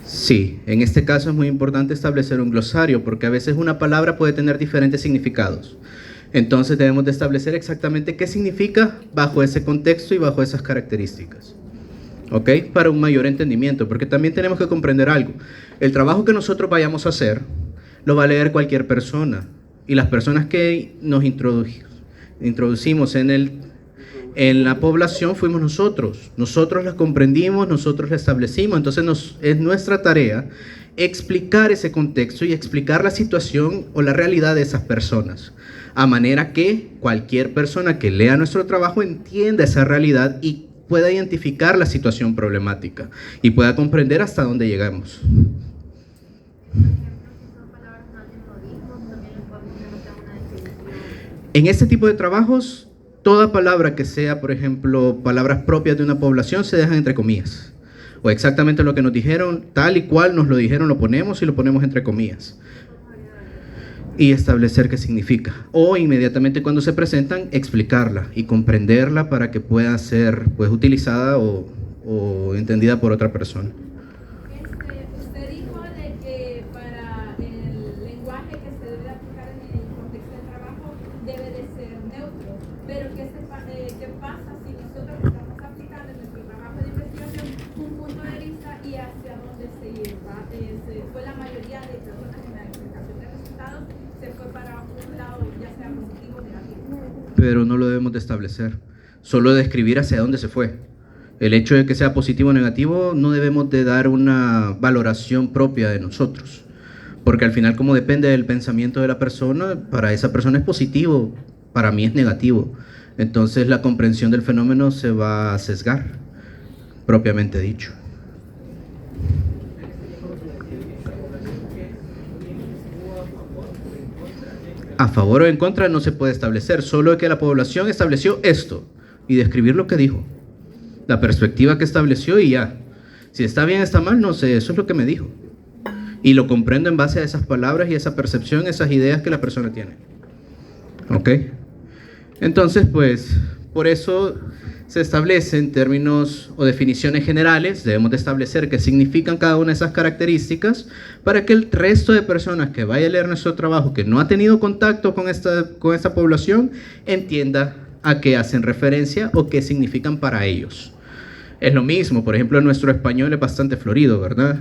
Sí, en este caso es muy importante establecer un glosario porque a veces una palabra puede tener diferentes significados. Entonces debemos de establecer exactamente qué significa bajo ese contexto y bajo esas características. ¿Ok? Para un mayor entendimiento, porque también tenemos que comprender algo. El trabajo que nosotros vayamos a hacer lo va a leer cualquier persona. Y las personas que nos introducimos en la población fuimos nosotros. Nosotros las comprendimos, nosotros las establecimos. Entonces es nuestra tarea explicar ese contexto y explicar la situación o la realidad de esas personas, a manera que cualquier persona que lea nuestro trabajo entienda esa realidad y pueda identificar la situación problemática y pueda comprender hasta dónde llegamos. En este tipo de trabajos, toda palabra que sea, por ejemplo, palabras propias de una población se dejan entre comillas. O exactamente lo que nos dijeron, tal y cual nos lo dijeron, lo ponemos y lo ponemos entre comillas. Y establecer qué significa. O inmediatamente cuando se presentan, explicarla y comprenderla para que pueda ser pues, utilizada o entendida por otra persona. Usted dijo de que para el lenguaje que se debe aplicar en el contexto de trabajo debe de ser neutro. Pero ¿qué pasa si nosotros estamos aplicando en nuestro trabajo de investigación un punto de vista y hacia dónde se lleva? Fue la mayoría de personas en la explicación de resultados se fue para un lado, ya sea positivo o negativo. Pero no lo debemos de establecer, solo describir hacia dónde se fue. El hecho de que sea positivo o negativo no debemos de dar una valoración propia de nosotros, porque al final como depende del pensamiento de la persona, para esa persona es positivo, para mí es negativo. Entonces la comprensión del fenómeno se va a sesgar, propiamente dicho. A favor o en contra no se puede establecer, solo que la población estableció esto y describir lo que dijo, la perspectiva que estableció y ya. Si está bien, está mal, no sé, eso es lo que me dijo. Y lo comprendo en base a esas palabras y esa percepción, esas ideas que la persona tiene. ¿Ok? Entonces, pues, por eso se establecen términos o definiciones generales, debemos de establecer qué significan cada una de esas características para que el resto de personas que vaya a leer nuestro trabajo, que no ha tenido contacto con esta población, entienda a qué hacen referencia o qué significan para ellos. Es lo mismo, por ejemplo, nuestro español es bastante florido, ¿verdad?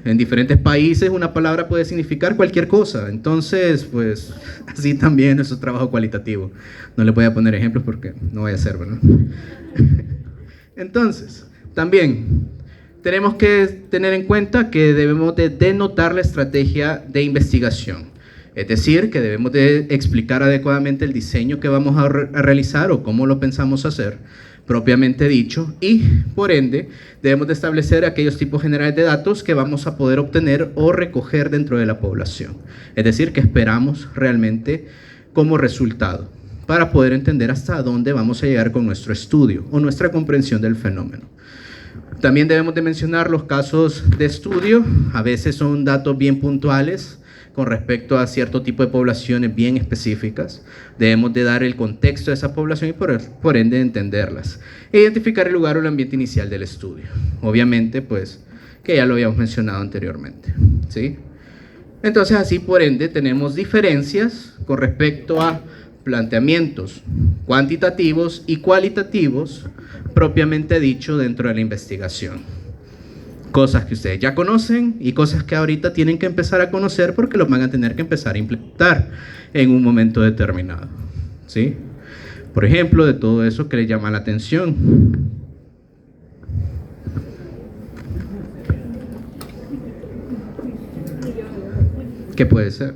En diferentes países una palabra puede significar cualquier cosa, entonces, pues, así también es nuestro trabajo cualitativo. No le voy a poner ejemplos porque no vaya a ser, ¿verdad? Entonces, también tenemos que tener en cuenta que debemos de denotar la estrategia de investigación. Es decir, que debemos de explicar adecuadamente el diseño que vamos a realizar o cómo lo pensamos hacer, propiamente dicho, y por ende debemos de establecer aquellos tipos generales de datos que vamos a poder obtener o recoger dentro de la población. Es decir, que esperamos realmente como resultado para poder entender hasta dónde vamos a llegar con nuestro estudio o nuestra comprensión del fenómeno. También debemos de mencionar los casos de estudio, a veces son datos bien puntuales, con respecto a cierto tipo de poblaciones bien específicas. Debemos de dar el contexto de esa población y por ende entenderlas. E identificar el lugar o el ambiente inicial del estudio. Obviamente, pues, que ya lo habíamos mencionado anteriormente, ¿sí? Entonces, así por ende, tenemos diferencias con respecto a planteamientos cuantitativos y cualitativos propiamente dicho dentro de la investigación. Cosas que ustedes ya conocen y cosas que ahorita tienen que empezar a conocer porque los van a tener que empezar a implementar en un momento determinado, ¿sí? Por ejemplo, de todo eso que les llama la atención. ¿Qué puede ser?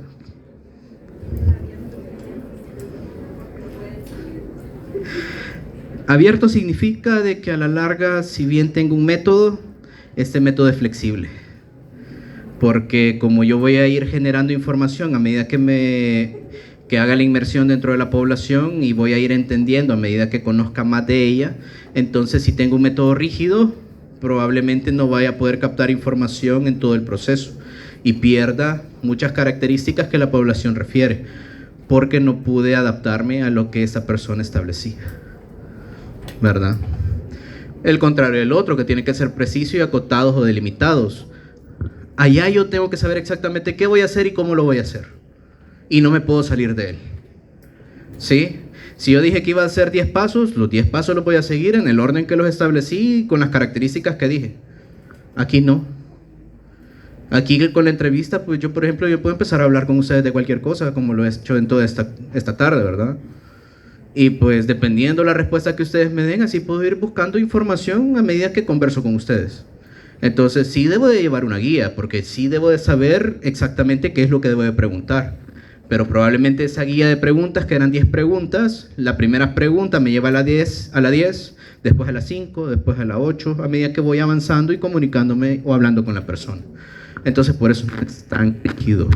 Abierto significa de que a la larga, si bien tengo un método, este método es flexible. Porque como yo voy a ir generando información a medida que haga la inmersión dentro de la población y voy a ir entendiendo a medida que conozca más de ella, entonces si tengo un método rígido, probablemente no vaya a poder captar información en todo el proceso y pierda muchas características que la población refiere, porque no pude adaptarme a lo que esa persona establecía, ¿verdad? El contrario del otro, que tiene que ser preciso y acotados o delimitados. Allá yo tengo que saber exactamente qué voy a hacer y cómo lo voy a hacer, y no me puedo salir de él, ¿sí? Si yo dije que iba a hacer 10 pasos, los 10 pasos los voy a seguir en el orden que los establecí con las características que dije. Aquí no. Aquí con la entrevista, pues yo, por ejemplo, yo puedo empezar a hablar con ustedes de cualquier cosa, como lo he hecho en toda esta tarde, ¿verdad? Y pues dependiendo la respuesta que ustedes me den, así puedo ir buscando información a medida que converso con ustedes. Entonces sí debo de llevar una guía, porque sí debo de saber exactamente qué es lo que debo de preguntar. Pero probablemente esa guía de preguntas, que eran 10 preguntas, la primera pregunta me lleva a la 10, después a la 5, después a la 8, a medida que voy avanzando y comunicándome o hablando con la persona. Entonces por eso es tan rígido.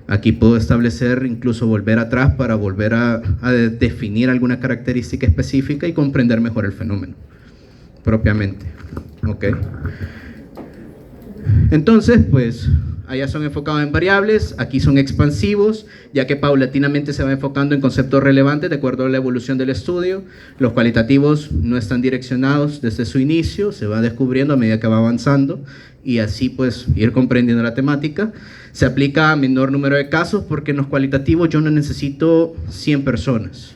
Aquí puedo establecer, incluso volver atrás para volver a definir alguna característica específica y comprender mejor el fenómeno, propiamente. ¿Ok? Entonces, pues, allá son enfocados en variables, aquí son expansivos, ya que paulatinamente se va enfocando en conceptos relevantes de acuerdo a la evolución del estudio. Los cualitativos no están direccionados desde su inicio, se va descubriendo a medida que va avanzando, y así pues ir comprendiendo la temática. Se aplica a menor número de casos porque en los cualitativos yo no necesito 100 personas.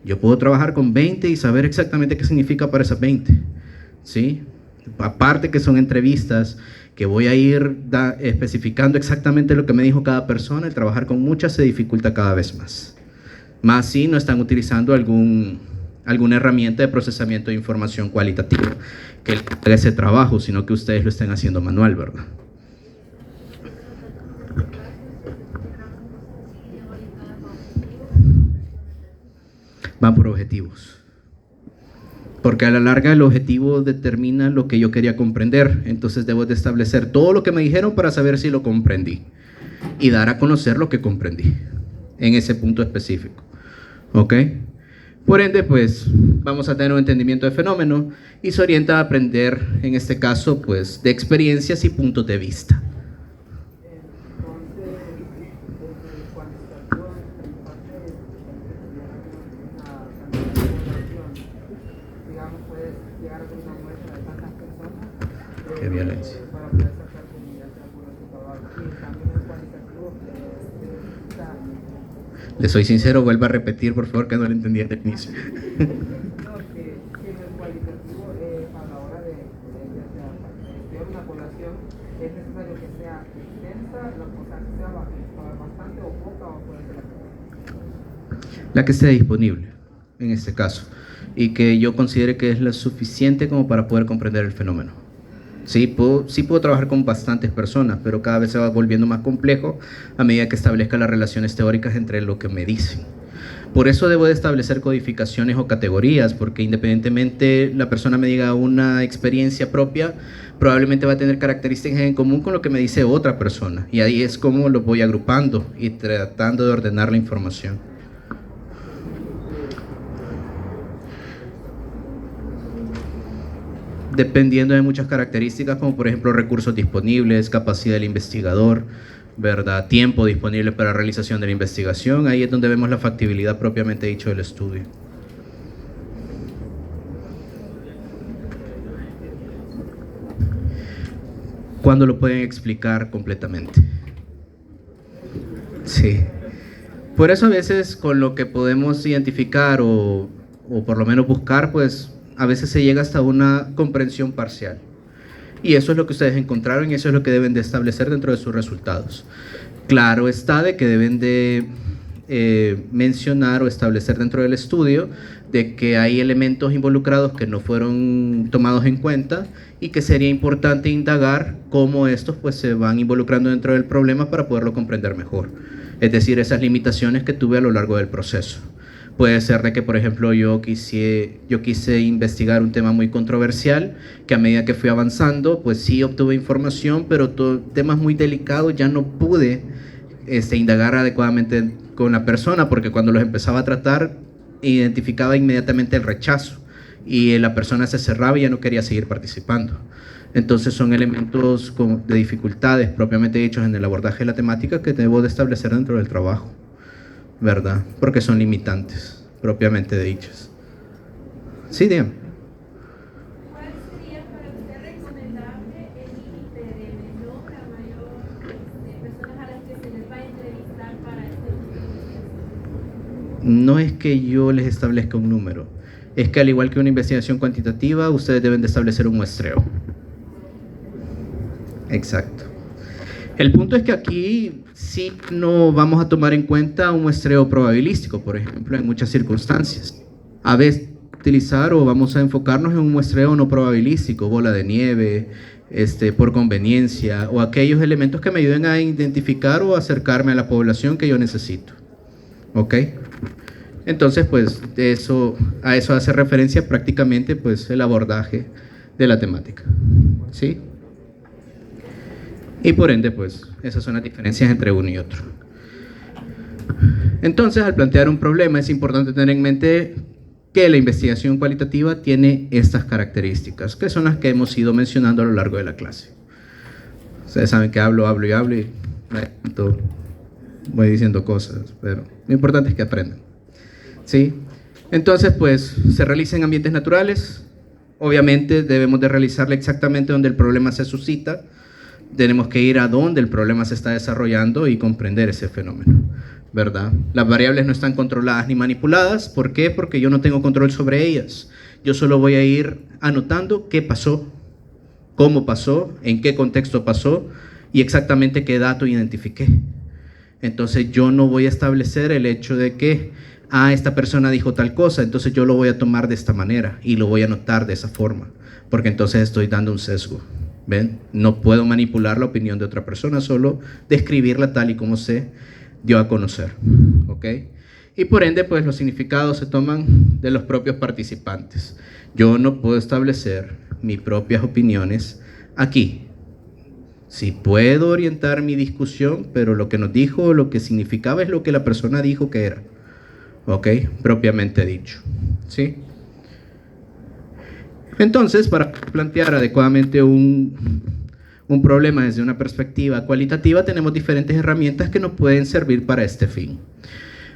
Yo puedo trabajar con 20 y saber exactamente qué significa para esas 20, ¿sí? Aparte que son entrevistas que voy a ir especificando exactamente lo que me dijo cada persona, el trabajar con muchas se dificulta cada vez más. Más si no están utilizando alguna herramienta de procesamiento de información cualitativa que haga ese trabajo, sino que ustedes lo estén haciendo manual, ¿verdad? Van por objetivos. Porque a la larga el objetivo determina lo que yo quería comprender. Entonces debo de establecer todo lo que me dijeron para saber si lo comprendí. Y dar a conocer lo que comprendí en ese punto específico. ¿Ok? Por ende, pues, vamos a tener un entendimiento del fenómeno y se orienta a aprender, en este caso, pues, de experiencias y puntos de vista. Qué violencia. Le soy sincero, vuelva a repetir, por favor, que no lo entendí desde el inicio. La que esté disponible, en este caso, y que yo considere que es lo suficiente como para poder comprender el fenómeno. Sí puedo trabajar con bastantes personas, pero cada vez se va volviendo más complejo a medida que establezca las relaciones teóricas entre lo que me dicen. Por eso debo de establecer codificaciones o categorías, porque independientemente la persona me diga una experiencia propia, probablemente va a tener características en común con lo que me dice otra persona. Y ahí es como lo voy agrupando y tratando de ordenar la información. Dependiendo de muchas características, como por ejemplo recursos disponibles, capacidad del investigador, ¿verdad? Tiempo disponible para realización de la investigación. Ahí es donde vemos la factibilidad propiamente dicho del estudio. ¿Cuándo lo pueden explicar completamente? Sí. Por eso a veces con lo que podemos identificar o por lo menos buscar, pues a veces se llega hasta una comprensión parcial. Y eso es lo que ustedes encontraron y eso es lo que deben de establecer dentro de sus resultados. Claro está de que deben de mencionar o establecer dentro del estudio de que hay elementos involucrados que no fueron tomados en cuenta y que sería importante indagar cómo estos pues se van involucrando dentro del problema para poderlo comprender mejor. Es decir, esas limitaciones que tuve a lo largo del proceso. Puede ser de que, por ejemplo, yo quise investigar un tema muy controversial, que a medida que fui avanzando, pues sí obtuve información, pero temas muy delicados ya no pude indagar adecuadamente con la persona, porque cuando los empezaba a tratar, identificaba inmediatamente el rechazo, y la persona se cerraba y ya no quería seguir participando. Entonces son elementos de dificultades propiamente dichos en el abordaje de la temática que debo de establecer dentro del trabajo, ¿verdad? Porque son limitantes, propiamente dichas. Sí, dígame. ¿Cuál sería para usted recomendable el límite de menor a mayor personas a las que se les va a entrevistar para este estudio? No es que yo les establezca un número, es que al igual que una investigación cuantitativa, ustedes deben de establecer un muestreo. Exacto. El punto es que aquí sí no vamos a tomar en cuenta un muestreo probabilístico, por ejemplo, en muchas circunstancias. A veces utilizar o vamos a enfocarnos en un muestreo no probabilístico, bola de nieve, por conveniencia, o aquellos elementos que me ayuden a identificar o acercarme a la población que yo necesito. ¿Ok? Entonces, pues, a eso hace referencia prácticamente pues, el abordaje de la temática. ¿Sí? Y por ende, pues, esas son las diferencias entre uno y otro. Entonces, al plantear un problema, es importante tener en mente que la investigación cualitativa tiene estas características, que son las que hemos ido mencionando a lo largo de la clase. Ustedes saben que hablo y voy diciendo cosas, pero lo importante es que aprendan. ¿Sí? Entonces, pues, se realiza en ambientes naturales. Obviamente, debemos de realizarla exactamente donde el problema se suscita. Tenemos que ir a donde el problema se está desarrollando y comprender ese fenómeno, ¿verdad? Las variables no están controladas ni manipuladas. ¿Por qué? Porque yo no tengo control sobre ellas. Yo solo voy a ir anotando qué pasó, cómo pasó, en qué contexto pasó y exactamente qué dato identifiqué. Entonces yo no voy a establecer el hecho de que esta persona dijo tal cosa, entonces yo lo voy a tomar de esta manera y lo voy a anotar de esa forma, porque entonces estoy dando un sesgo. ¿Ven? No puedo manipular la opinión de otra persona, solo describirla tal y como se dio a conocer. ¿Ok? Y por ende, pues los significados se toman de los propios participantes. Yo no puedo establecer mis propias opiniones aquí. Sí puedo orientar mi discusión, pero lo que nos dijo, lo que significaba es lo que la persona dijo que era. ¿Ok? Propiamente dicho. ¿Sí? Entonces, para plantear adecuadamente un problema desde una perspectiva cualitativa, tenemos diferentes herramientas que nos pueden servir para este fin.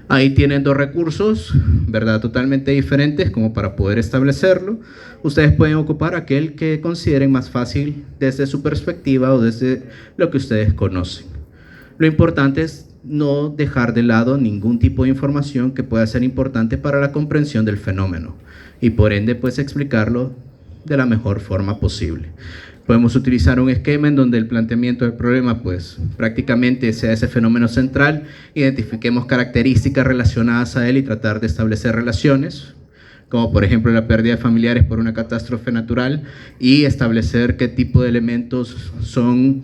Ahí tienen dos recursos, ¿verdad? Totalmente diferentes como para poder establecerlo. Ustedes pueden ocupar aquel que consideren más fácil desde su perspectiva o desde lo que ustedes conocen. Lo importante es no dejar de lado ningún tipo de información que pueda ser importante para la comprensión del fenómeno y por ende pues explicarlo de la mejor forma posible. Podemos utilizar un esquema en donde el planteamiento del problema pues prácticamente sea ese fenómeno central, identifiquemos características relacionadas a él y tratar de establecer relaciones, como por ejemplo la pérdida de familiares por una catástrofe natural y establecer qué tipo de elementos son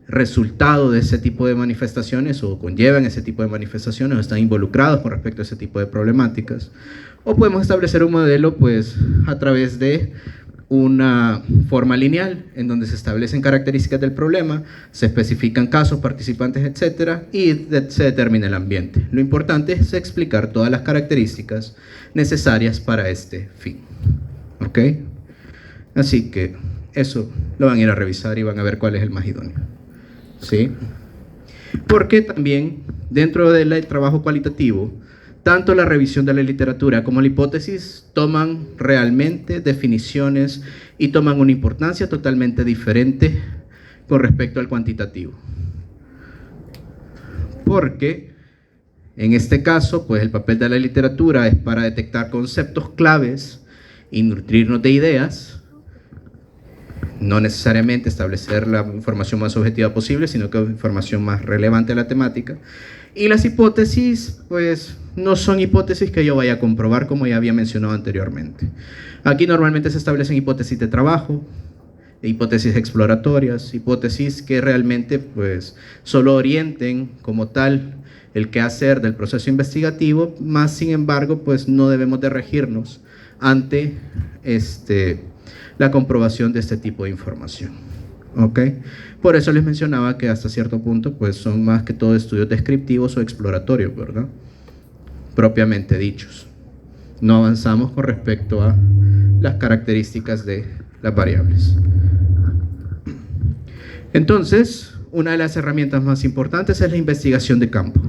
resultado de ese tipo de manifestaciones o conllevan ese tipo de manifestaciones o están involucrados con respecto a ese tipo de problemáticas. O podemos establecer un modelo pues a través de una forma lineal en donde se establecen características del problema, se especifican casos, participantes, etcétera, y se determina el ambiente. Lo importante es explicar todas las características necesarias para este fin. ¿Ok? Así que eso lo van a ir a revisar y van a ver cuál es el más idóneo. ¿Sí? Porque también dentro del trabajo cualitativo, tanto la revisión de la literatura como la hipótesis toman realmente definiciones y toman una importancia totalmente diferente con respecto al cuantitativo. Porque en este caso, pues el papel de la literatura es para detectar conceptos claves y nutrirnos de ideas, no necesariamente establecer la información más objetiva posible, sino que información más relevante a la temática. Y las hipótesis, pues no son hipótesis que yo vaya a comprobar, como ya había mencionado anteriormente. Aquí normalmente se establecen hipótesis de trabajo, hipótesis exploratorias, hipótesis que realmente pues solo orienten como tal el quehacer del proceso investigativo, más sin embargo pues no debemos de regirnos ante la comprobación de este tipo de información. ¿Ok? Por eso les mencionaba que hasta cierto punto pues son más que todo estudios descriptivos o exploratorios, ¿verdad? Propiamente dichos. No avanzamos con respecto a las características de las variables. Entonces, una de las herramientas más importantes es la investigación de campo.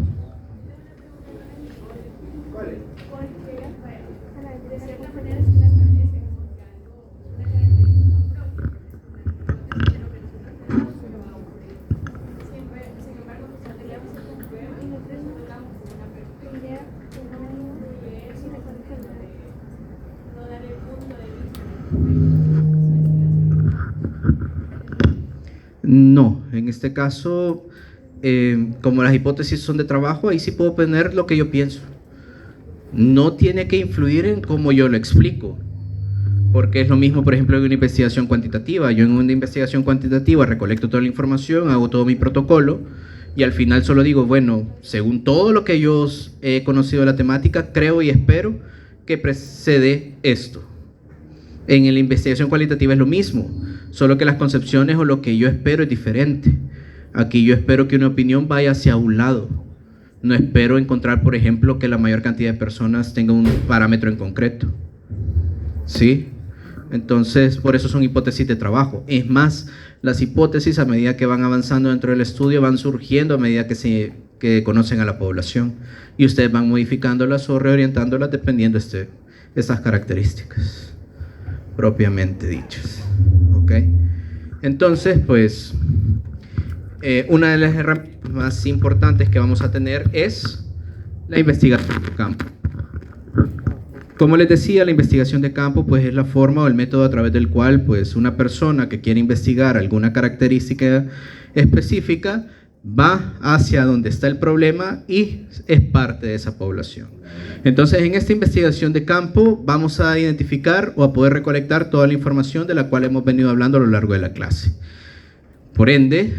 No, en este caso, como las hipótesis son de trabajo, ahí sí puedo poner lo que yo pienso. No tiene que influir en cómo yo lo explico, porque es lo mismo, por ejemplo, en una investigación cuantitativa. Yo en una investigación cuantitativa recolecto toda la información, hago todo mi protocolo, y al final solo digo, bueno, según todo lo que yo he conocido de la temática, creo y espero que precede esto. En la investigación cualitativa es lo mismo, solo que las concepciones o lo que yo espero es diferente. Aquí yo espero que una opinión vaya hacia un lado. No espero encontrar, por ejemplo, que la mayor cantidad de personas tenga un parámetro en concreto. ¿Sí? Entonces, por eso son hipótesis de trabajo. Es más, las hipótesis a medida que van avanzando dentro del estudio van surgiendo a medida que conocen a la población. Y ustedes van modificándolas o reorientándolas dependiendo de estas características propiamente dichas. ¿Ok? Entonces, pues, una de las herramientas más importantes que vamos a tener es la investigación de campo. Como les decía, la investigación de campo pues es la forma o el método a través del cual pues una persona que quiere investigar alguna característica específica va hacia donde está el problema y es parte de esa población. Entonces, en esta investigación de campo vamos a identificar o a poder recolectar toda la información de la cual hemos venido hablando a lo largo de la clase. Por ende,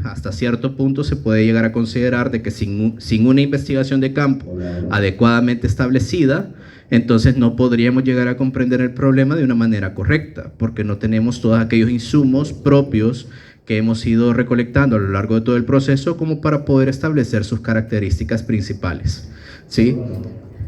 hasta cierto punto se puede llegar a considerar de que sin una investigación de campo adecuadamente establecida, entonces no podríamos llegar a comprender el problema de una manera correcta, porque no tenemos todos aquellos insumos propios que hemos ido recolectando a lo largo de todo el proceso como para poder establecer sus características principales, ¿sí?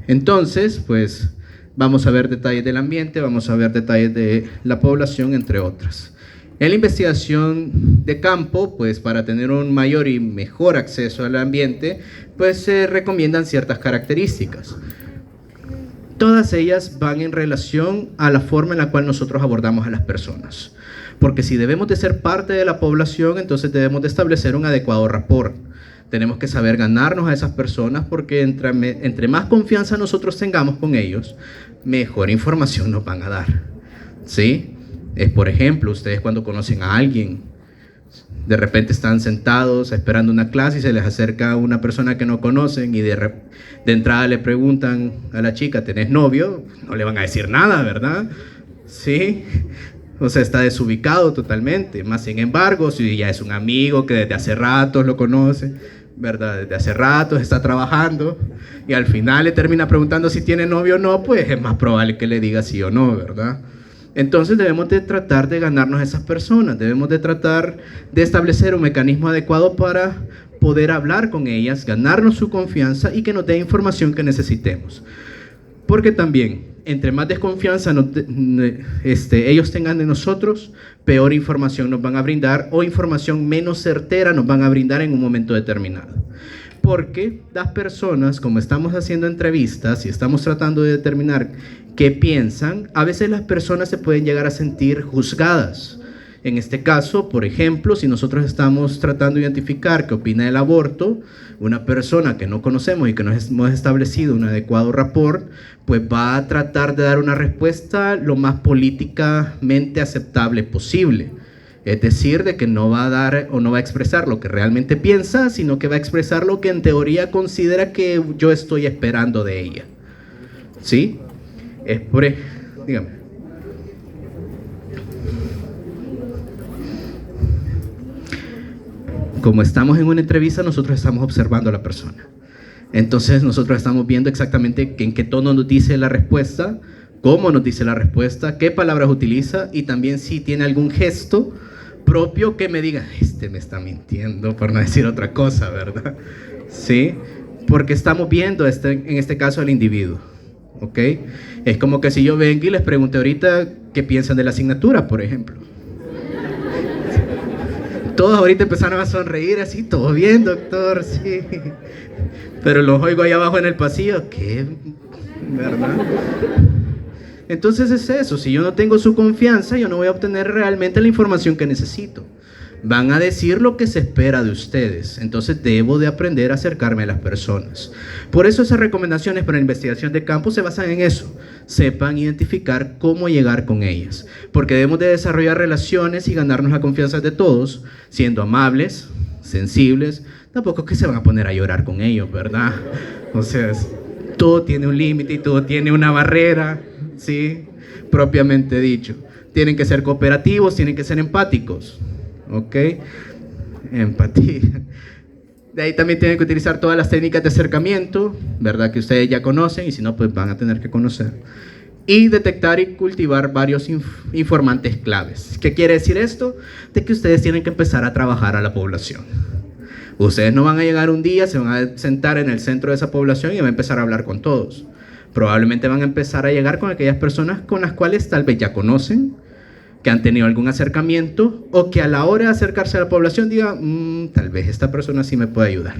Entonces, pues, vamos a ver detalles del ambiente, vamos a ver detalles de la población, entre otras. En la investigación de campo, pues, para tener un mayor y mejor acceso al ambiente, pues, se recomiendan ciertas características. Todas ellas van en relación a la forma en la cual nosotros abordamos a las personas. Porque si debemos de ser parte de la población, entonces debemos de establecer un adecuado rapport. Tenemos que saber ganarnos a esas personas porque entre más confianza nosotros tengamos con ellos, mejor información nos van a dar. ¿Sí? Por ejemplo, ustedes cuando conocen a alguien, de repente están sentados esperando una clase y se les acerca una persona que no conocen y de entrada le preguntan a la chica, ¿tenés novio? No le van a decir nada, ¿verdad? ¿Sí? O sea, está desubicado totalmente. Más sin embargo, si ya es un amigo que desde hace rato lo conoce, ¿verdad? Desde hace rato está trabajando y al final le termina preguntando si tiene novio o no, pues es más probable que le diga sí o no, ¿verdad? Entonces debemos de tratar de ganarnos a esas personas, debemos de tratar de establecer un mecanismo adecuado para poder hablar con ellas, ganarnos su confianza y que nos dé información que necesitemos. Porque también, entre más desconfianza ellos tengan de nosotros, peor información nos van a brindar o información menos certera nos van a brindar en un momento determinado. Porque las personas, como estamos haciendo entrevistas y estamos tratando de determinar qué piensan, a veces las personas se pueden llegar a sentir juzgadas. En este caso, por ejemplo, si nosotros estamos tratando de identificar qué opina del aborto, una persona que no conocemos y que no hemos establecido un adecuado rapport, pues va a tratar de dar una respuesta lo más políticamente aceptable posible. Es decir, de que no va a dar o no va a expresar lo que realmente piensa, sino que va a expresar lo que en teoría considera que yo estoy esperando de ella. ¿Sí? Es por... Dígame. Como estamos en una entrevista, nosotros estamos observando a la persona. Entonces nosotros estamos viendo exactamente en qué tono nos dice la respuesta, cómo nos dice la respuesta, qué palabras utiliza y también si tiene algún gesto propio que me diga, me está mintiendo, por no decir otra cosa, ¿verdad? ¿Sí? Porque estamos viendo en este caso al individuo, ¿ok? Es como que si yo vengo y les pregunte ahorita qué piensan de la asignatura, por ejemplo. Todos ahorita empezaron a sonreír así, todo bien, doctor, sí. Pero los oigo ahí abajo en el pasillo, ¿qué? ¿Verdad? Entonces es eso, si yo no tengo su confianza, yo no voy a obtener realmente la información que necesito. Van a decir lo que se espera de ustedes, entonces debo de aprender a acercarme a las personas. Por eso esas recomendaciones para la investigación de campo se basan en eso. Sepan identificar cómo llegar con ellas, porque debemos de desarrollar relaciones y ganarnos la confianza de todos, siendo amables, sensibles. Tampoco es que se van a poner a llorar con ellos, ¿verdad? O sea, todo tiene un límite y todo tiene una barrera, ¿sí? Propiamente dicho. Tienen que ser cooperativos, tienen que ser empáticos, ¿ok? Empatía. De ahí también tienen que utilizar todas las técnicas de acercamiento, ¿verdad? Que ustedes ya conocen y si no, pues van a tener que conocer. Y detectar y cultivar varios informantes claves. ¿Qué quiere decir esto? De que ustedes tienen que empezar a trabajar a la población. Ustedes no van a llegar un día, se van a sentar en el centro de esa población y van a empezar a hablar con todos. Probablemente van a empezar a llegar con aquellas personas con las cuales tal vez ya conocen, que han tenido algún acercamiento o que a la hora de acercarse a la población diga, tal vez esta persona sí me puede ayudar,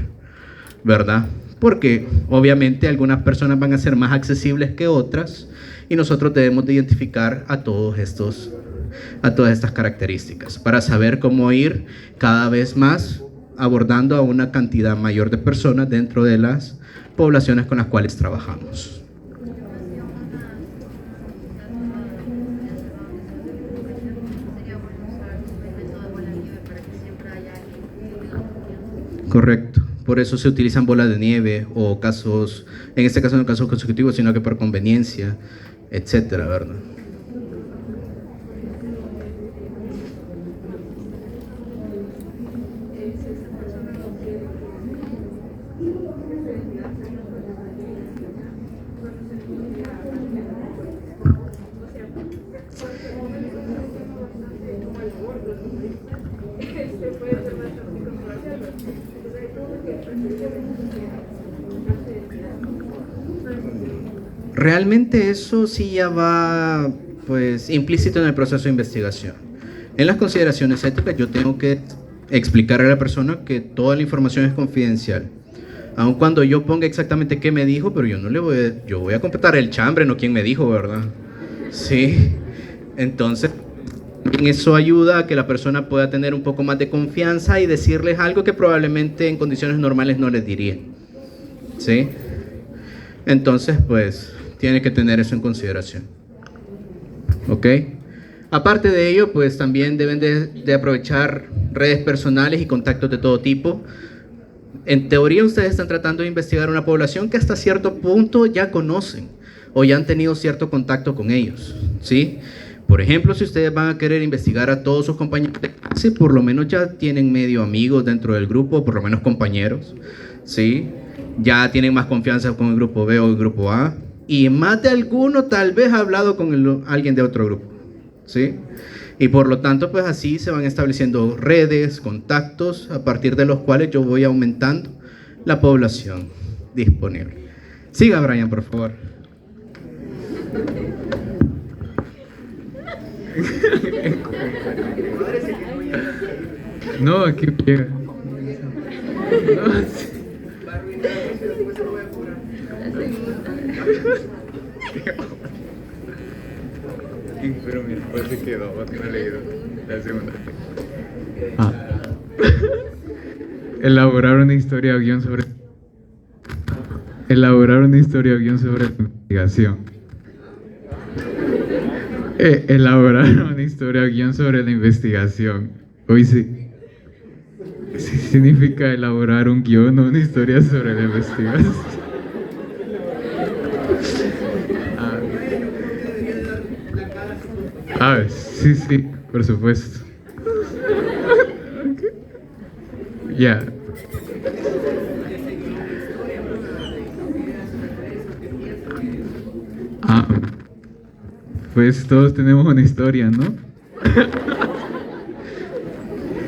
¿verdad? Porque obviamente algunas personas van a ser más accesibles que otras y nosotros debemos de identificar a todas estas características para saber cómo ir cada vez más abordando a una cantidad mayor de personas dentro de las poblaciones con las cuales trabajamos. Correcto, por eso se utilizan bolas de nieve o casos, en este caso no casos consecutivos, sino que por conveniencia, etcétera, ¿verdad? Realmente eso sí ya va pues implícito en el proceso de investigación. En las consideraciones éticas yo tengo que explicarle a la persona que toda la información es confidencial. Aun cuando yo ponga exactamente qué me dijo, pero yo voy a completar el chambre, no quién me dijo, ¿verdad? Sí. Entonces, eso ayuda a que la persona pueda tener un poco más de confianza y decirles algo que probablemente en condiciones normales no les diría. ¿Sí? Entonces, pues, tiene que tener eso en consideración. ¿Ok? Aparte de ello, pues también deben de aprovechar redes personales y contactos de todo tipo. En teoría, ustedes están tratando de investigar una población que hasta cierto punto ya conocen o ya han tenido cierto contacto con ellos, ¿sí? Por ejemplo, si ustedes van a querer investigar a todos sus compañeros de clase, por lo menos ya tienen medio amigos dentro del grupo, por lo menos compañeros, ¿sí? Ya tienen más confianza con el grupo B o el grupo A. Y más de alguno tal vez ha hablado con alguien de otro grupo, ¿sí? Y por lo tanto, pues así se van estableciendo redes, contactos, a partir de los cuales yo voy aumentando la población disponible. Siga, Brian, por favor. No, aquí llega. No, sí. Pero mi esposa se quedó, porque no he leído la segunda. Elaborar una historia o guión sobre la investigación. Elaborar una historia o guión sobre la investigación. Hoy sí. Sí significa elaborar un guión o una historia sobre la investigación. Sí, por supuesto. Ya. Pues todos tenemos una historia, ¿no?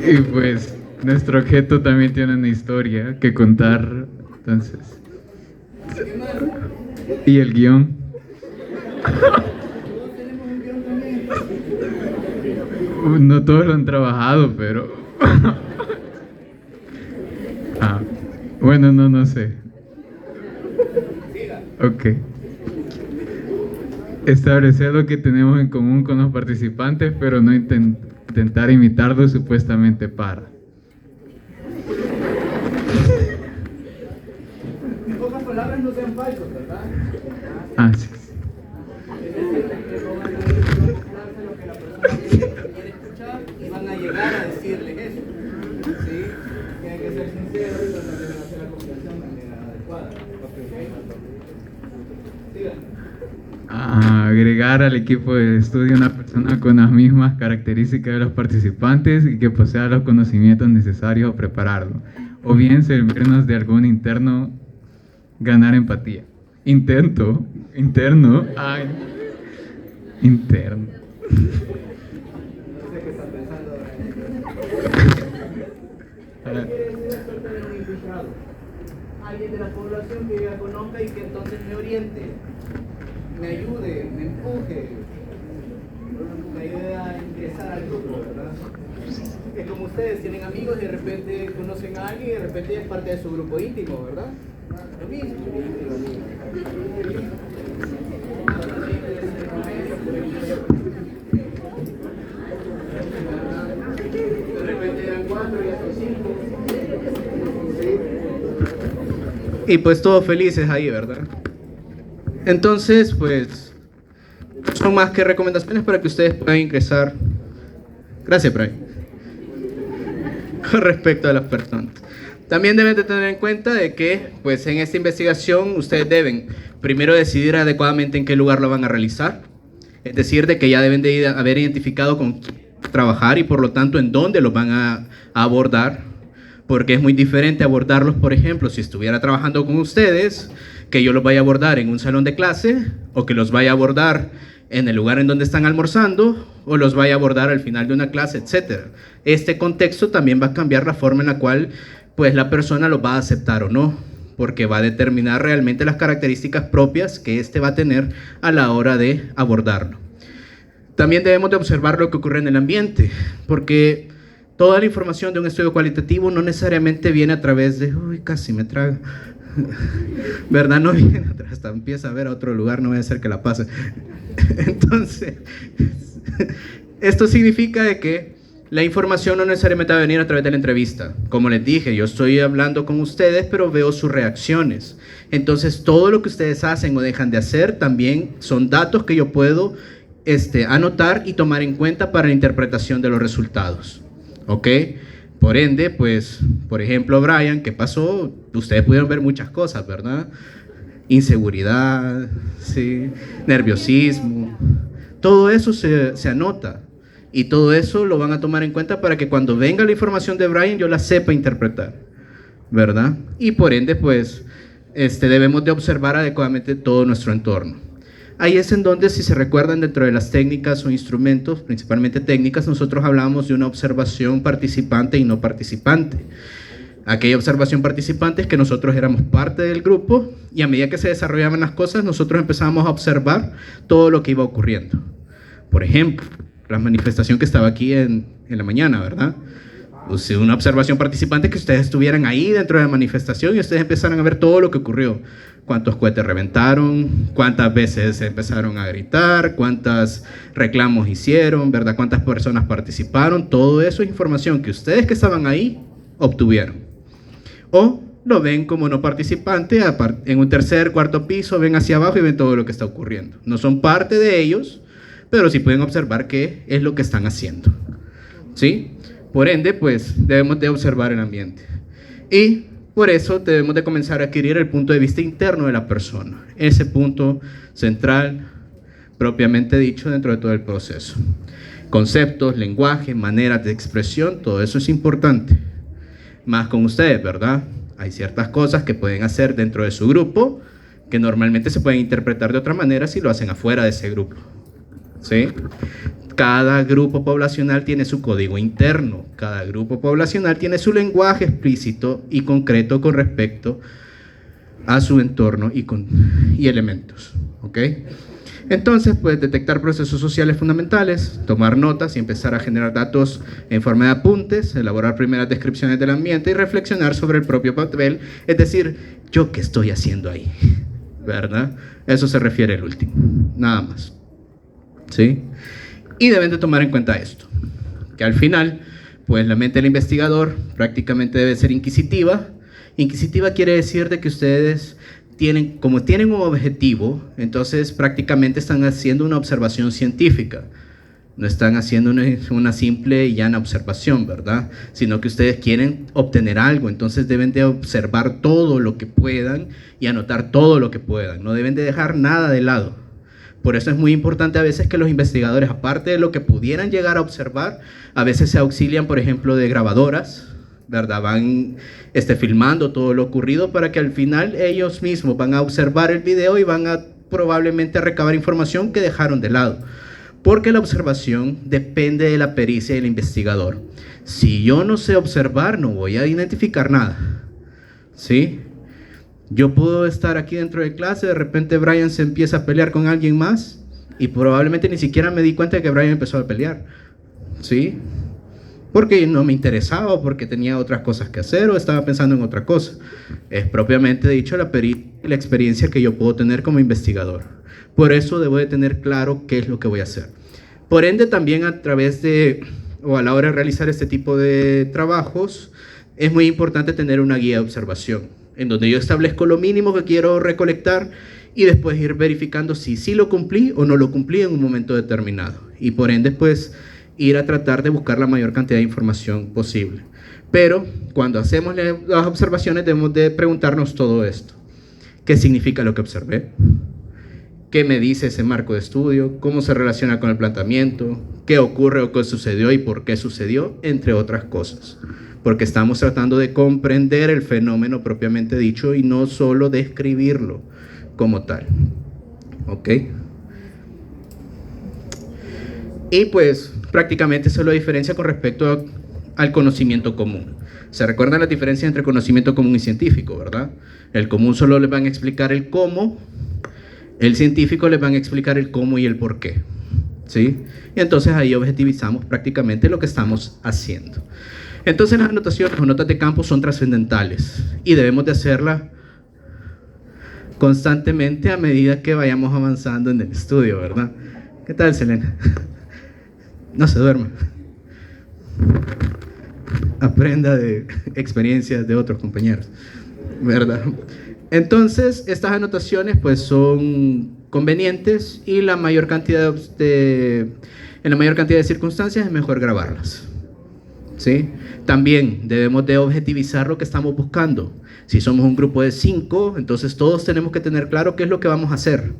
Y pues nuestro objeto también tiene una historia que contar, entonces. Y el guión. No todos lo han trabajado, pero... Bueno, no sé. Ok. Establecer lo que tenemos en común con los participantes, pero no intentar imitarlo supuestamente para. En pocas palabras, no sean falsos, ¿verdad? Sí. Y van a llegar a decirles eso. ¿Sí? Tienen que ser sinceros y tratar de hacer la comunicación de manera adecuada. Agregar al equipo de estudio una persona con las mismas características de los participantes y que posea los conocimientos necesarios o prepararlo. O bien servirnos de algún interno, ganar empatía. Interno. Interno. Alguien de la población que ya conozca y que entonces me oriente, me ayude, me empuje, me ayude a ingresar al grupo, ¿verdad? Es como ustedes tienen amigos y de repente conocen a alguien y de repente es parte de su grupo íntimo, ¿verdad? Lo mismo. De repente eran 4 y hasta 5. Y pues todos felices ahí, ¿verdad? Entonces, pues, son más que recomendaciones para que ustedes puedan ingresar. Gracias, Brian. Con respecto a las personas. También deben de tener en cuenta de que, pues, en esta investigación ustedes deben primero decidir adecuadamente en qué lugar lo van a realizar. Es decir, de que ya deben de haber identificado con quién trabajar y por lo tanto en dónde los van a abordar. Porque es muy diferente abordarlos, por ejemplo, si estuviera trabajando con ustedes, que yo los vaya a abordar en un salón de clase, o que los vaya a abordar en el lugar en donde están almorzando, o los vaya a abordar al final de una clase, etc. Este contexto también va a cambiar la forma en la cual pues, la persona los va a aceptar o no, porque va a determinar realmente las características propias que éste va a tener a la hora de abordarlo. También debemos de observar lo que ocurre en el ambiente, porque toda la información de un estudio cualitativo no necesariamente viene a través de, uy, casi me traga, ¿verdad? No viene hasta empieza a ver a otro lugar, no voy a hacer que la pase. Entonces, esto significa de que la información no necesariamente va a venir a través de la entrevista. Como les dije, yo estoy hablando con ustedes, pero veo sus reacciones. Entonces, todo lo que ustedes hacen o dejan de hacer también son datos que yo puedo anotar y tomar en cuenta para la interpretación de los resultados. ¿Ok? Por ende, pues, por ejemplo, Brian, ¿qué pasó? Ustedes pudieron ver muchas cosas, ¿verdad? Inseguridad, ¿sí? Nerviosismo. Todo eso se anota. Y todo eso lo van a tomar en cuenta para que cuando venga la información de Brian yo la sepa interpretar, ¿verdad? Y por ende, pues, debemos de observar adecuadamente todo nuestro entorno. Ahí es en donde, si se recuerdan, dentro de las técnicas o instrumentos, principalmente técnicas, nosotros hablamos de una observación participante y no participante. Aquella observación participante es que nosotros éramos parte del grupo y a medida que se desarrollaban las cosas, nosotros empezábamos a observar todo lo que iba ocurriendo. Por ejemplo, la manifestación que estaba aquí en la mañana, ¿verdad? O sea, una observación participante es que ustedes estuvieran ahí dentro de la manifestación y ustedes empezaran a ver todo lo que ocurrió. Cuántos cohetes reventaron, cuántas veces empezaron a gritar, cuántos reclamos hicieron, ¿verdad? Cuántas personas participaron. Todo eso es información que ustedes que estaban ahí obtuvieron. O lo ven como no participante, en un tercer, cuarto piso, ven hacia abajo y ven todo lo que está ocurriendo. No son parte de ellos, pero sí pueden observar qué es lo que están haciendo, ¿sí? Por ende, pues debemos de observar el ambiente. Y por eso debemos de comenzar a adquirir el punto de vista interno de la persona. Ese punto central, propiamente dicho, dentro de todo el proceso. Conceptos, lenguaje, maneras de expresión, todo eso es importante. Más con ustedes, ¿verdad? Hay ciertas cosas que pueden hacer dentro de su grupo que normalmente se pueden interpretar de otra manera si lo hacen afuera de ese grupo, ¿sí? Cada grupo poblacional tiene su código interno, cada grupo poblacional tiene su lenguaje explícito y concreto con respecto a su entorno y elementos, ¿ok? Entonces, pues detectar procesos sociales fundamentales, tomar notas y empezar a generar datos en forma de apuntes, elaborar primeras descripciones del ambiente y reflexionar sobre el propio papel, es decir, ¿yo qué estoy haciendo ahí? ¿Verdad? Eso se refiere al último, nada más, ¿sí? Y deben de tomar en cuenta esto, que al final, pues la mente del investigador prácticamente debe ser inquisitiva. Inquisitiva quiere decir de que ustedes como tienen un objetivo, entonces prácticamente están haciendo una observación científica. No están haciendo una simple y llana observación, ¿verdad? Sino que ustedes quieren obtener algo, entonces deben de observar todo lo que puedan y anotar todo lo que puedan. No deben de dejar nada de lado. Por eso es muy importante a veces que los investigadores, aparte de lo que pudieran llegar a observar, a veces se auxilian, por ejemplo, de grabadoras, ¿verdad? Van filmando todo lo ocurrido para que al final ellos mismos van a observar el video y van a probablemente a recabar información que dejaron de lado. Porque la observación depende de la pericia del investigador. Si yo no sé observar, no voy a identificar nada, ¿sí? Yo puedo estar aquí dentro de clase, de repente Brian se empieza a pelear con alguien más y probablemente ni siquiera me di cuenta de que Brian empezó a pelear, ¿sí? Porque no me interesaba o porque tenía otras cosas que hacer o estaba pensando en otra cosa. Es propiamente dicho la experiencia que yo puedo tener como investigador. Por eso debo de tener claro qué es lo que voy a hacer. Por ende, también a través de, o a la hora de realizar este tipo de trabajos, es muy importante tener una guía de observación, en donde yo establezco lo mínimo que quiero recolectar y después ir verificando si sí lo cumplí o no lo cumplí en un momento determinado. Y por ende, pues, ir a tratar de buscar la mayor cantidad de información posible. Pero cuando hacemos las observaciones debemos de preguntarnos todo esto. ¿Qué significa lo que observé? ¿Qué me dice ese marco de estudio? ¿Cómo se relaciona con el planteamiento? ¿Qué ocurre o qué sucedió y por qué sucedió? Entre otras cosas. Porque estamos tratando de comprender el fenómeno propiamente dicho y no solo describirlo como tal. ¿Ok? Y pues prácticamente eso lo diferencia con respecto al conocimiento común. ¿Se recuerdan las diferencias entre conocimiento común y científico, verdad? El común solo les van a explicar el cómo, el científico les van a explicar el cómo y el por qué, ¿sí? Y entonces ahí objetivizamos prácticamente lo que estamos haciendo. Entonces las anotaciones o notas de campo son trascendentales y debemos de hacerlas constantemente a medida que vayamos avanzando en el estudio, ¿verdad? ¿Qué tal, Selena? No se duerma. Aprenda de experiencias de otros compañeros, ¿verdad? Entonces, estas anotaciones pues son convenientes y en la mayor cantidad de circunstancias es mejor grabarlas, ¿sí? También debemos de objetivizar lo que estamos buscando. Si somos un grupo de 5, entonces todos tenemos que tener claro qué es lo que vamos a hacer,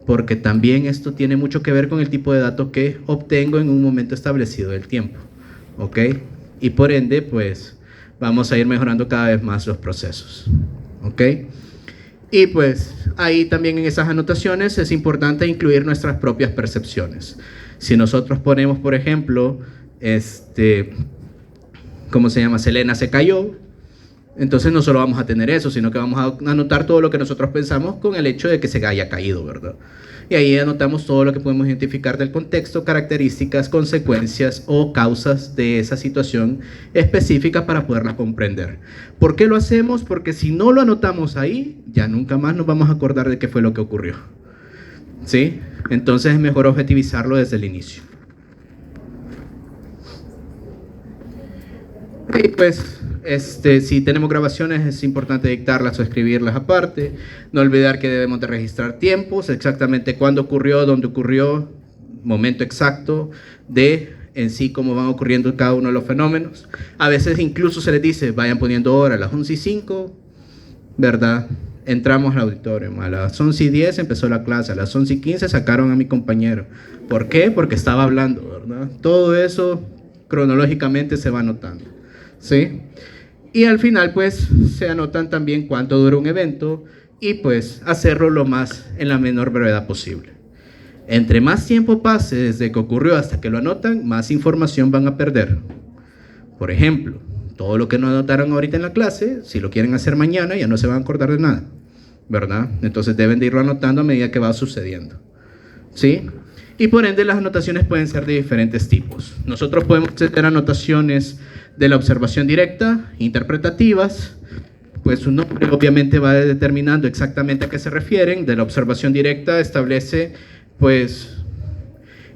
porque también esto tiene mucho que ver con el tipo de datos que obtengo en un momento establecido del tiempo, ¿ok? Y por ende, pues, vamos a ir mejorando cada vez más los procesos, ¿ok? Y pues, ahí también en esas anotaciones es importante incluir nuestras propias percepciones. Si nosotros ponemos, por ejemplo, ¿cómo se llama? Selena se cayó, Entonces no solo vamos a tener eso, sino que vamos a anotar todo lo que nosotros pensamos con el hecho de que se haya caído, ¿verdad? Y ahí anotamos todo lo que podemos identificar del contexto, características, consecuencias o causas de esa situación específica para poderla comprender. ¿Por qué lo hacemos? Porque si no lo anotamos ahí, ya nunca más nos vamos a acordar de qué fue lo que ocurrió. ¿Sí? Entonces es mejor objetivizarlo desde el inicio. Y pues, si tenemos grabaciones es importante dictarlas o escribirlas aparte. No olvidar que debemos de registrar tiempos, exactamente cuándo ocurrió, dónde ocurrió, momento exacto de en sí cómo van ocurriendo cada uno de los fenómenos. A veces incluso se les dice, vayan poniendo hora, a las 11:05, ¿verdad? Entramos al auditorio, a las 11:10 empezó la clase, a las 11:15 sacaron a mi compañero. ¿Por qué? Porque estaba hablando, ¿verdad? Todo eso cronológicamente se va anotando, ¿sí? Y al final pues se anotan también cuánto dura un evento y pues hacerlo lo más en la menor brevedad posible. Entre más tiempo pase desde que ocurrió hasta que lo anotan, más información van a perder. Por ejemplo, todo lo que no anotaron ahorita en la clase, si lo quieren hacer mañana ya no se van a acordar de nada, ¿verdad? Entonces deben de irlo anotando a medida que va sucediendo, ¿sí? Y por ende las anotaciones pueden ser de diferentes tipos. Nosotros podemos tener anotaciones de la observación directa, interpretativas, pues su nombre obviamente va determinando exactamente a qué se refieren. De la observación directa establece pues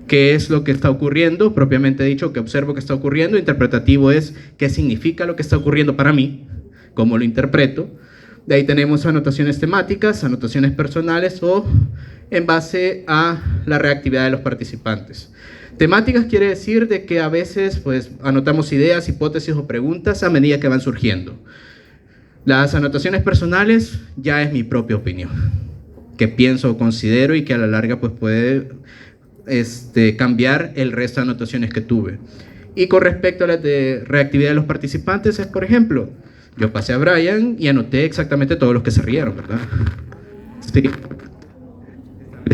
qué es lo que está ocurriendo, propiamente dicho, que observo que está ocurriendo. Interpretativo es qué significa lo que está ocurriendo para mí, cómo lo interpreto. De ahí tenemos anotaciones temáticas, anotaciones personales o en base a la reactividad de los participantes. Temáticas quiere decir de que a veces pues anotamos ideas, hipótesis o preguntas a medida que van surgiendo. Las anotaciones personales ya es mi propia opinión, que pienso o considero y que a la larga pues puede cambiar el resto de anotaciones que tuve. Y con respecto a las de reactividad de los participantes es, por ejemplo, yo pasé a Brian y anoté exactamente todos los que se rieron, ¿verdad?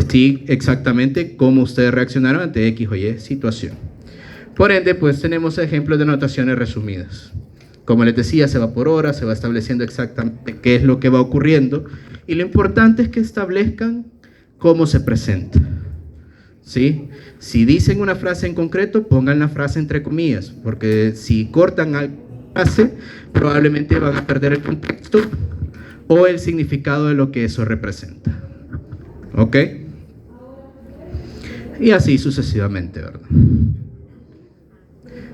Sí, exactamente cómo ustedes reaccionaron ante X o Y situación. Por ende, pues tenemos ejemplos de anotaciones resumidas. Como les decía, se va por hora, se va estableciendo exactamente qué es lo que va ocurriendo y lo importante es que establezcan cómo se presenta, ¿sí? Si dicen una frase en concreto, pongan la frase entre comillas, porque si cortan la frase, probablemente van a perder el contexto o el significado de lo que eso representa. ¿Ok? Y así sucesivamente, ¿verdad?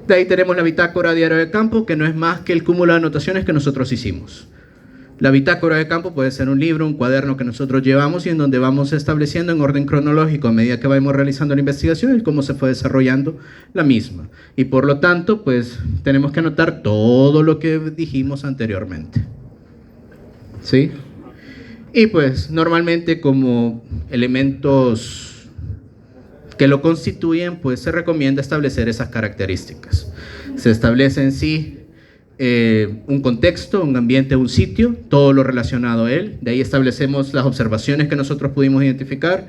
De ahí tenemos la bitácora diario de campo, que no es más que el cúmulo de anotaciones que nosotros hicimos. La bitácora de campo puede ser un libro, un cuaderno que nosotros llevamos y en donde vamos estableciendo en orden cronológico a medida que vamos realizando la investigación y cómo se fue desarrollando la misma. Y por lo tanto, pues tenemos que anotar todo lo que dijimos anteriormente, ¿sí? Y pues normalmente como elementos que lo constituyen, pues se recomienda establecer esas características. Se establece en sí un contexto, un ambiente, un sitio, todo lo relacionado a él. De ahí establecemos las observaciones que nosotros pudimos identificar,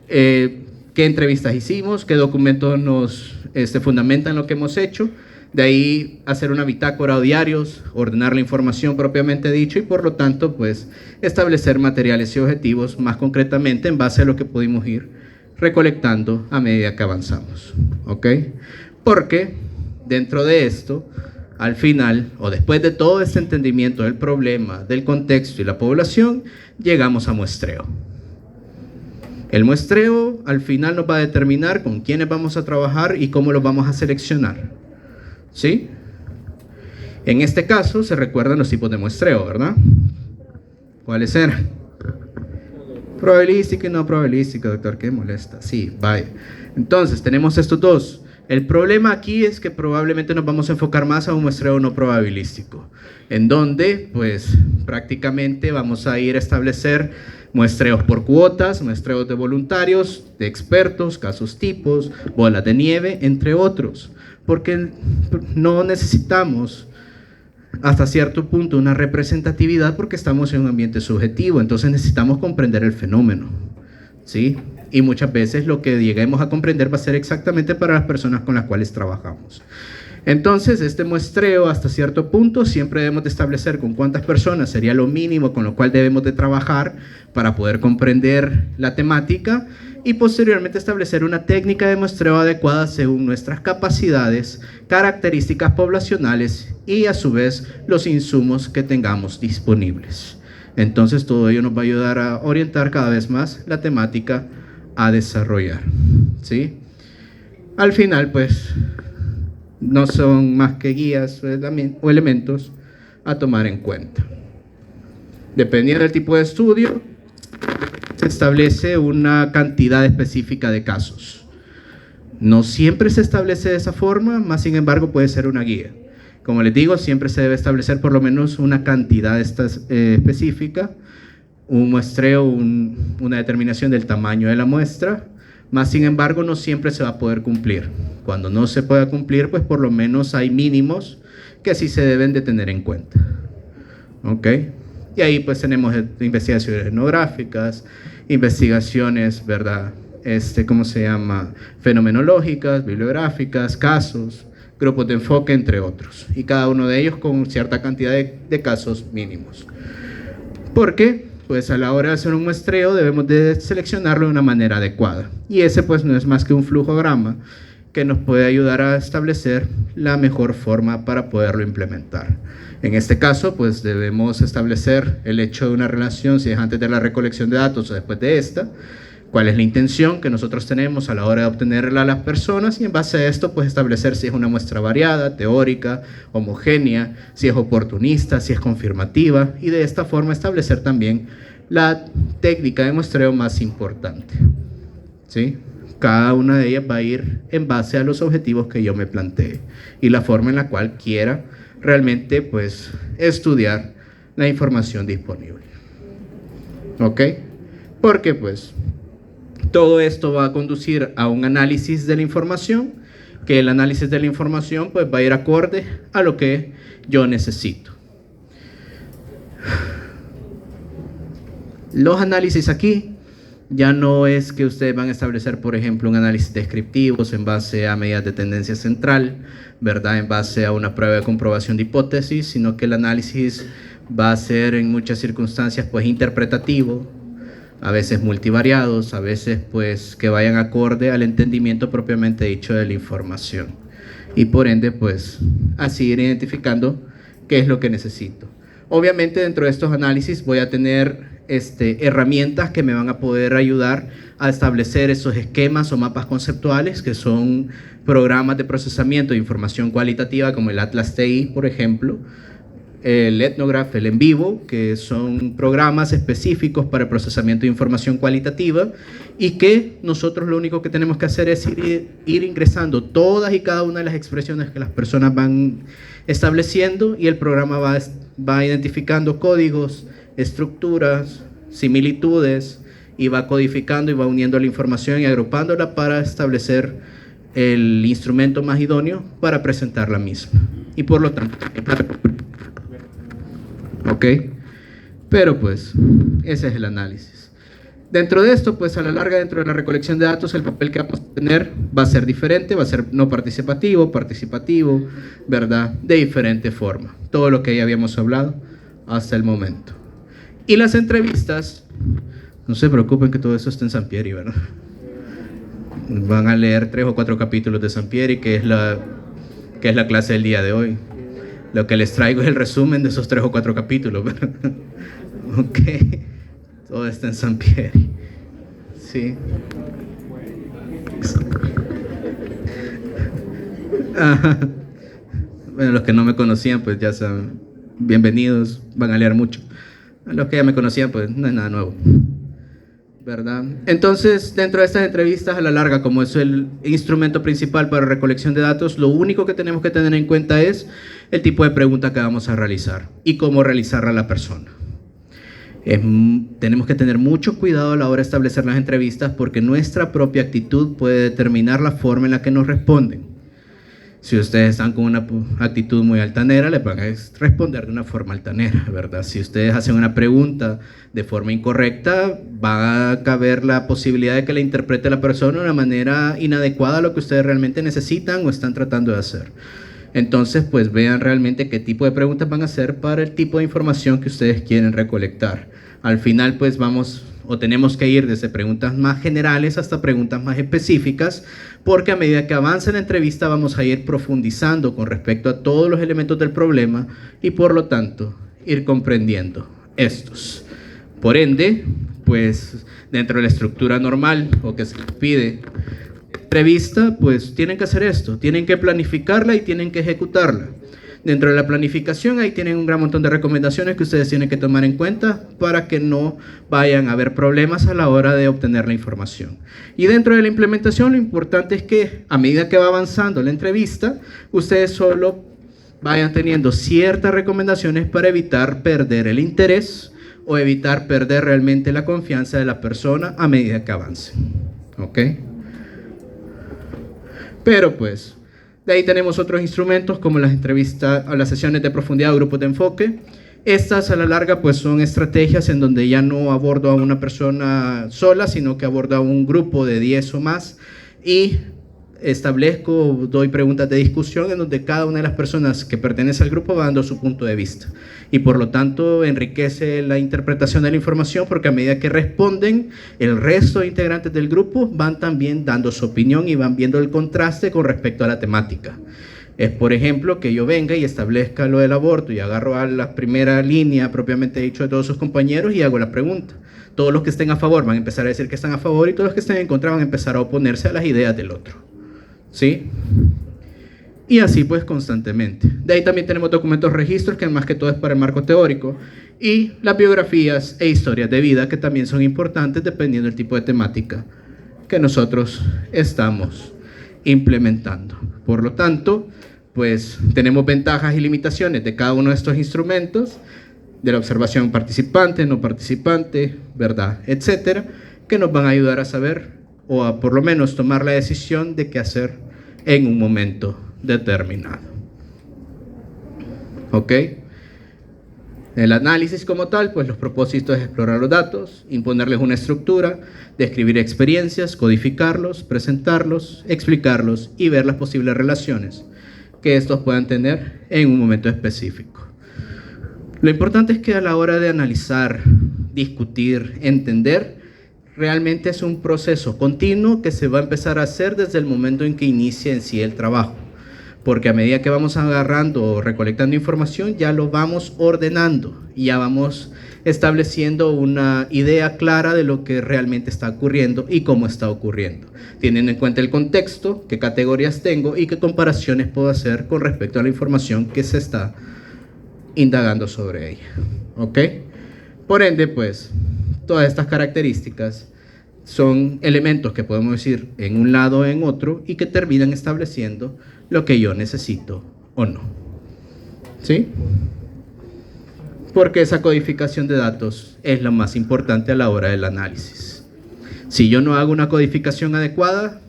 qué entrevistas hicimos, qué documentos nos fundamentan lo que hemos hecho. De ahí hacer una bitácora o diarios, ordenar la información propiamente dicho y por lo tanto pues establecer materiales y objetivos más concretamente en base a lo que pudimos ir recolectando a medida que avanzamos, ¿ok? Porque dentro de esto, al final, o después de todo este entendimiento del problema, del contexto y la población, llegamos a muestreo. El muestreo al final nos va a determinar con quiénes vamos a trabajar y cómo los vamos a seleccionar, ¿sí? En este caso se recuerdan los tipos de muestreo, ¿verdad? ¿Cuáles eran? Probabilística y no probabilística, doctor, qué molesta. Sí, vaya. Entonces, tenemos estos dos. El problema aquí es que probablemente nos vamos a enfocar más a un muestreo no probabilístico, en donde, pues, prácticamente vamos a ir a establecer muestreos por cuotas, muestreos de voluntarios, de expertos, casos tipos, bolas de nieve, entre otros, porque no necesitamos hasta cierto punto una representatividad porque estamos en un ambiente subjetivo, entonces necesitamos comprender el fenómeno, ¿sí? Y muchas veces lo que lleguemos a comprender va a ser exactamente para las personas con las cuales trabajamos. Entonces, este muestreo hasta cierto punto siempre debemos de establecer con cuántas personas sería lo mínimo con lo cual debemos de trabajar para poder comprender la temática y posteriormente establecer una técnica de muestreo adecuada según nuestras capacidades, características poblacionales y a su vez los insumos que tengamos disponibles. Entonces, todo ello nos va a ayudar a orientar cada vez más la temática a desarrollar, ¿sí? Al final, pues, no son más que guías o elementos a tomar en cuenta. Dependiendo del tipo de estudio, se establece una cantidad específica de casos. No siempre se establece de esa forma, más sin embargo puede ser una guía. Como les digo, siempre se debe establecer por lo menos una cantidad específica, un muestreo, una determinación del tamaño de la muestra, más sin embargo no siempre se va a poder cumplir. Cuando no se pueda cumplir, pues por lo menos hay mínimos que sí se deben de tener en cuenta. ¿Ok? Y ahí pues tenemos investigaciones etnográficas, investigaciones, ¿verdad? ¿Cómo se llama? Fenomenológicas, bibliográficas, casos, grupos de enfoque, entre otros. Y cada uno de ellos con cierta cantidad de casos mínimos. ¿Por qué? Pues a la hora de hacer un muestreo debemos de seleccionarlo de una manera adecuada. Y ese pues no es más que un flujograma que nos puede ayudar a establecer la mejor forma para poderlo implementar. En este caso, pues debemos establecer el hecho de una relación, si es antes de la recolección de datos o después de esta, cuál es la intención que nosotros tenemos a la hora de obtenerla a las personas y en base a esto, pues establecer si es una muestra variada, teórica, homogénea, si es oportunista, si es confirmativa y de esta forma establecer también la técnica de muestreo más importante, ¿sí? Cada una de ellas va a ir en base a los objetivos que yo me planteé y la forma en la cual quiera realmente pues estudiar la información disponible. ¿Ok? Porque pues todo esto va a conducir a un análisis de la información, que el análisis de la información pues va a ir acorde a lo que yo necesito. Los análisis aquí ya no es que ustedes van a establecer, por ejemplo, un análisis descriptivo en base a medidas de tendencia central, ¿verdad? En base a una prueba de comprobación de hipótesis, sino que el análisis va a ser en muchas circunstancias pues interpretativo, a veces multivariados, a veces pues que vayan acorde al entendimiento propiamente dicho de la información. Y por ende pues así ir identificando qué es lo que necesito. Obviamente dentro de estos análisis voy a tener herramientas que me van a poder ayudar a establecer esos esquemas o mapas conceptuales que son programas de procesamiento de información cualitativa como el Atlas TI, por ejemplo, el Ethnograph, el En Vivo, que son programas específicos para el procesamiento de información cualitativa y que nosotros lo único que tenemos que hacer es ir ingresando todas y cada una de las expresiones que las personas van estableciendo y el programa va identificando códigos, estructuras, similitudes y va codificando y va uniendo la información y agrupándola para establecer el instrumento más idóneo para presentar la misma y por lo tanto ¿ok? Pero pues ese es el análisis. Dentro de esto, pues a la larga, dentro de la recolección de datos, el papel que vamos a tener va a ser diferente, va a ser no participativo, participativo, ¿verdad? De diferente forma. Todo lo que ya habíamos hablado hasta el momento. Y las entrevistas, no se preocupen que todo eso está en Sampieri, ¿verdad? Van a leer 3 o 4 capítulos de Sampieri, que es la clase del día de hoy. Lo que les traigo es el resumen de esos 3 o 4 capítulos, ¿verdad? Ok, todo está en Sampieri. Sí. Bueno, los que no me conocían, pues ya saben, bienvenidos, van a leer mucho. Los que ya me conocían, pues no es nada nuevo, ¿verdad? Entonces, dentro de estas entrevistas a la larga, como es el instrumento principal para recolección de datos, lo único que tenemos que tener en cuenta es el tipo de pregunta que vamos a realizar y cómo realizarla a la persona. Tenemos que tener mucho cuidado a la hora de establecer las entrevistas porque nuestra propia actitud puede determinar la forma en la que nos responden. Si ustedes están con una actitud muy altanera, les van a responder de una forma altanera, ¿verdad? Si ustedes hacen una pregunta de forma incorrecta, va a caber la posibilidad de que la interprete la persona de una manera inadecuada a lo que ustedes realmente necesitan o están tratando de hacer. Entonces, pues vean realmente qué tipo de preguntas van a hacer para el tipo de información que ustedes quieren recolectar. Al final, pues vamos o tenemos que ir desde preguntas más generales hasta preguntas más específicas, porque a medida que avance la entrevista vamos a ir profundizando con respecto a todos los elementos del problema y por lo tanto ir comprendiendo estos. Por ende, pues dentro de la estructura normal o que se les pide entrevista, pues tienen que hacer esto, tienen que planificarla y tienen que ejecutarla. Dentro de la planificación ahí tienen un gran montón de recomendaciones que ustedes tienen que tomar en cuenta para que no vayan a haber problemas a la hora de obtener la información. Y dentro de la implementación lo importante es que a medida que va avanzando la entrevista, ustedes solo vayan teniendo ciertas recomendaciones para evitar perder el interés o evitar perder realmente la confianza de la persona a medida que avance. ¿Ok? Pero pues, de ahí tenemos otros instrumentos como las entrevistas, las sesiones de profundidad o grupos de enfoque. Estas a la larga pues son estrategias en donde ya no abordo a una persona sola, sino que abordo a un grupo de 10 o más y doy preguntas de discusión en donde cada una de las personas que pertenece al grupo va dando su punto de vista y por lo tanto enriquece la interpretación de la información porque a medida que responden el resto de integrantes del grupo van también dando su opinión y van viendo el contraste con respecto a la temática. Es por ejemplo que yo venga y establezca lo del aborto y agarro a la primera línea propiamente dicho de todos sus compañeros y hago la pregunta. Todos los que estén a favor van a empezar a decir que están a favor y todos los que estén en contra van a empezar a oponerse a las ideas del otro. ¿Sí? Y así pues constantemente. De ahí también tenemos documentos registros que más que todo es para el marco teórico y las biografías e historias de vida que también son importantes dependiendo del tipo de temática que nosotros estamos implementando. Por lo tanto, pues tenemos ventajas y limitaciones de cada uno de estos instrumentos, de la observación participante, no participante, verdad, etcétera, que nos van a ayudar a saber o a por lo menos tomar la decisión de qué hacer en un momento determinado. ¿Ok? El análisis como tal, pues los propósitos es explorar los datos, imponerles una estructura, describir experiencias, codificarlos, presentarlos, explicarlos y ver las posibles relaciones que estos puedan tener en un momento específico. Lo importante es que a la hora de analizar, discutir, entender, realmente es un proceso continuo que se va a empezar a hacer desde el momento en que inicia en sí el trabajo. Porque a medida que vamos agarrando o recolectando información, ya lo vamos ordenando y ya vamos estableciendo una idea clara de lo que realmente está ocurriendo y cómo está ocurriendo. Teniendo en cuenta el contexto, qué categorías tengo y qué comparaciones puedo hacer con respecto a la información que se está indagando sobre ella. ¿Ok? Por ende, pues, todas estas características son elementos que podemos decir en un lado o en otro y que terminan estableciendo lo que yo necesito o no. ¿Sí? Porque esa codificación de datos es lo más importante a la hora del análisis. Si yo no hago una codificación adecuada,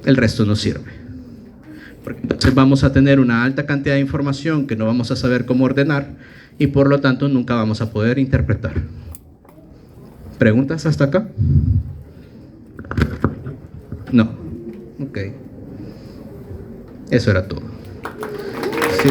el resto no sirve. Porque entonces vamos a tener una alta cantidad de información que no vamos a saber cómo ordenar y por lo tanto nunca vamos a poder interpretar. ¿Preguntas hasta acá? No. Ok. Eso era todo. Sí.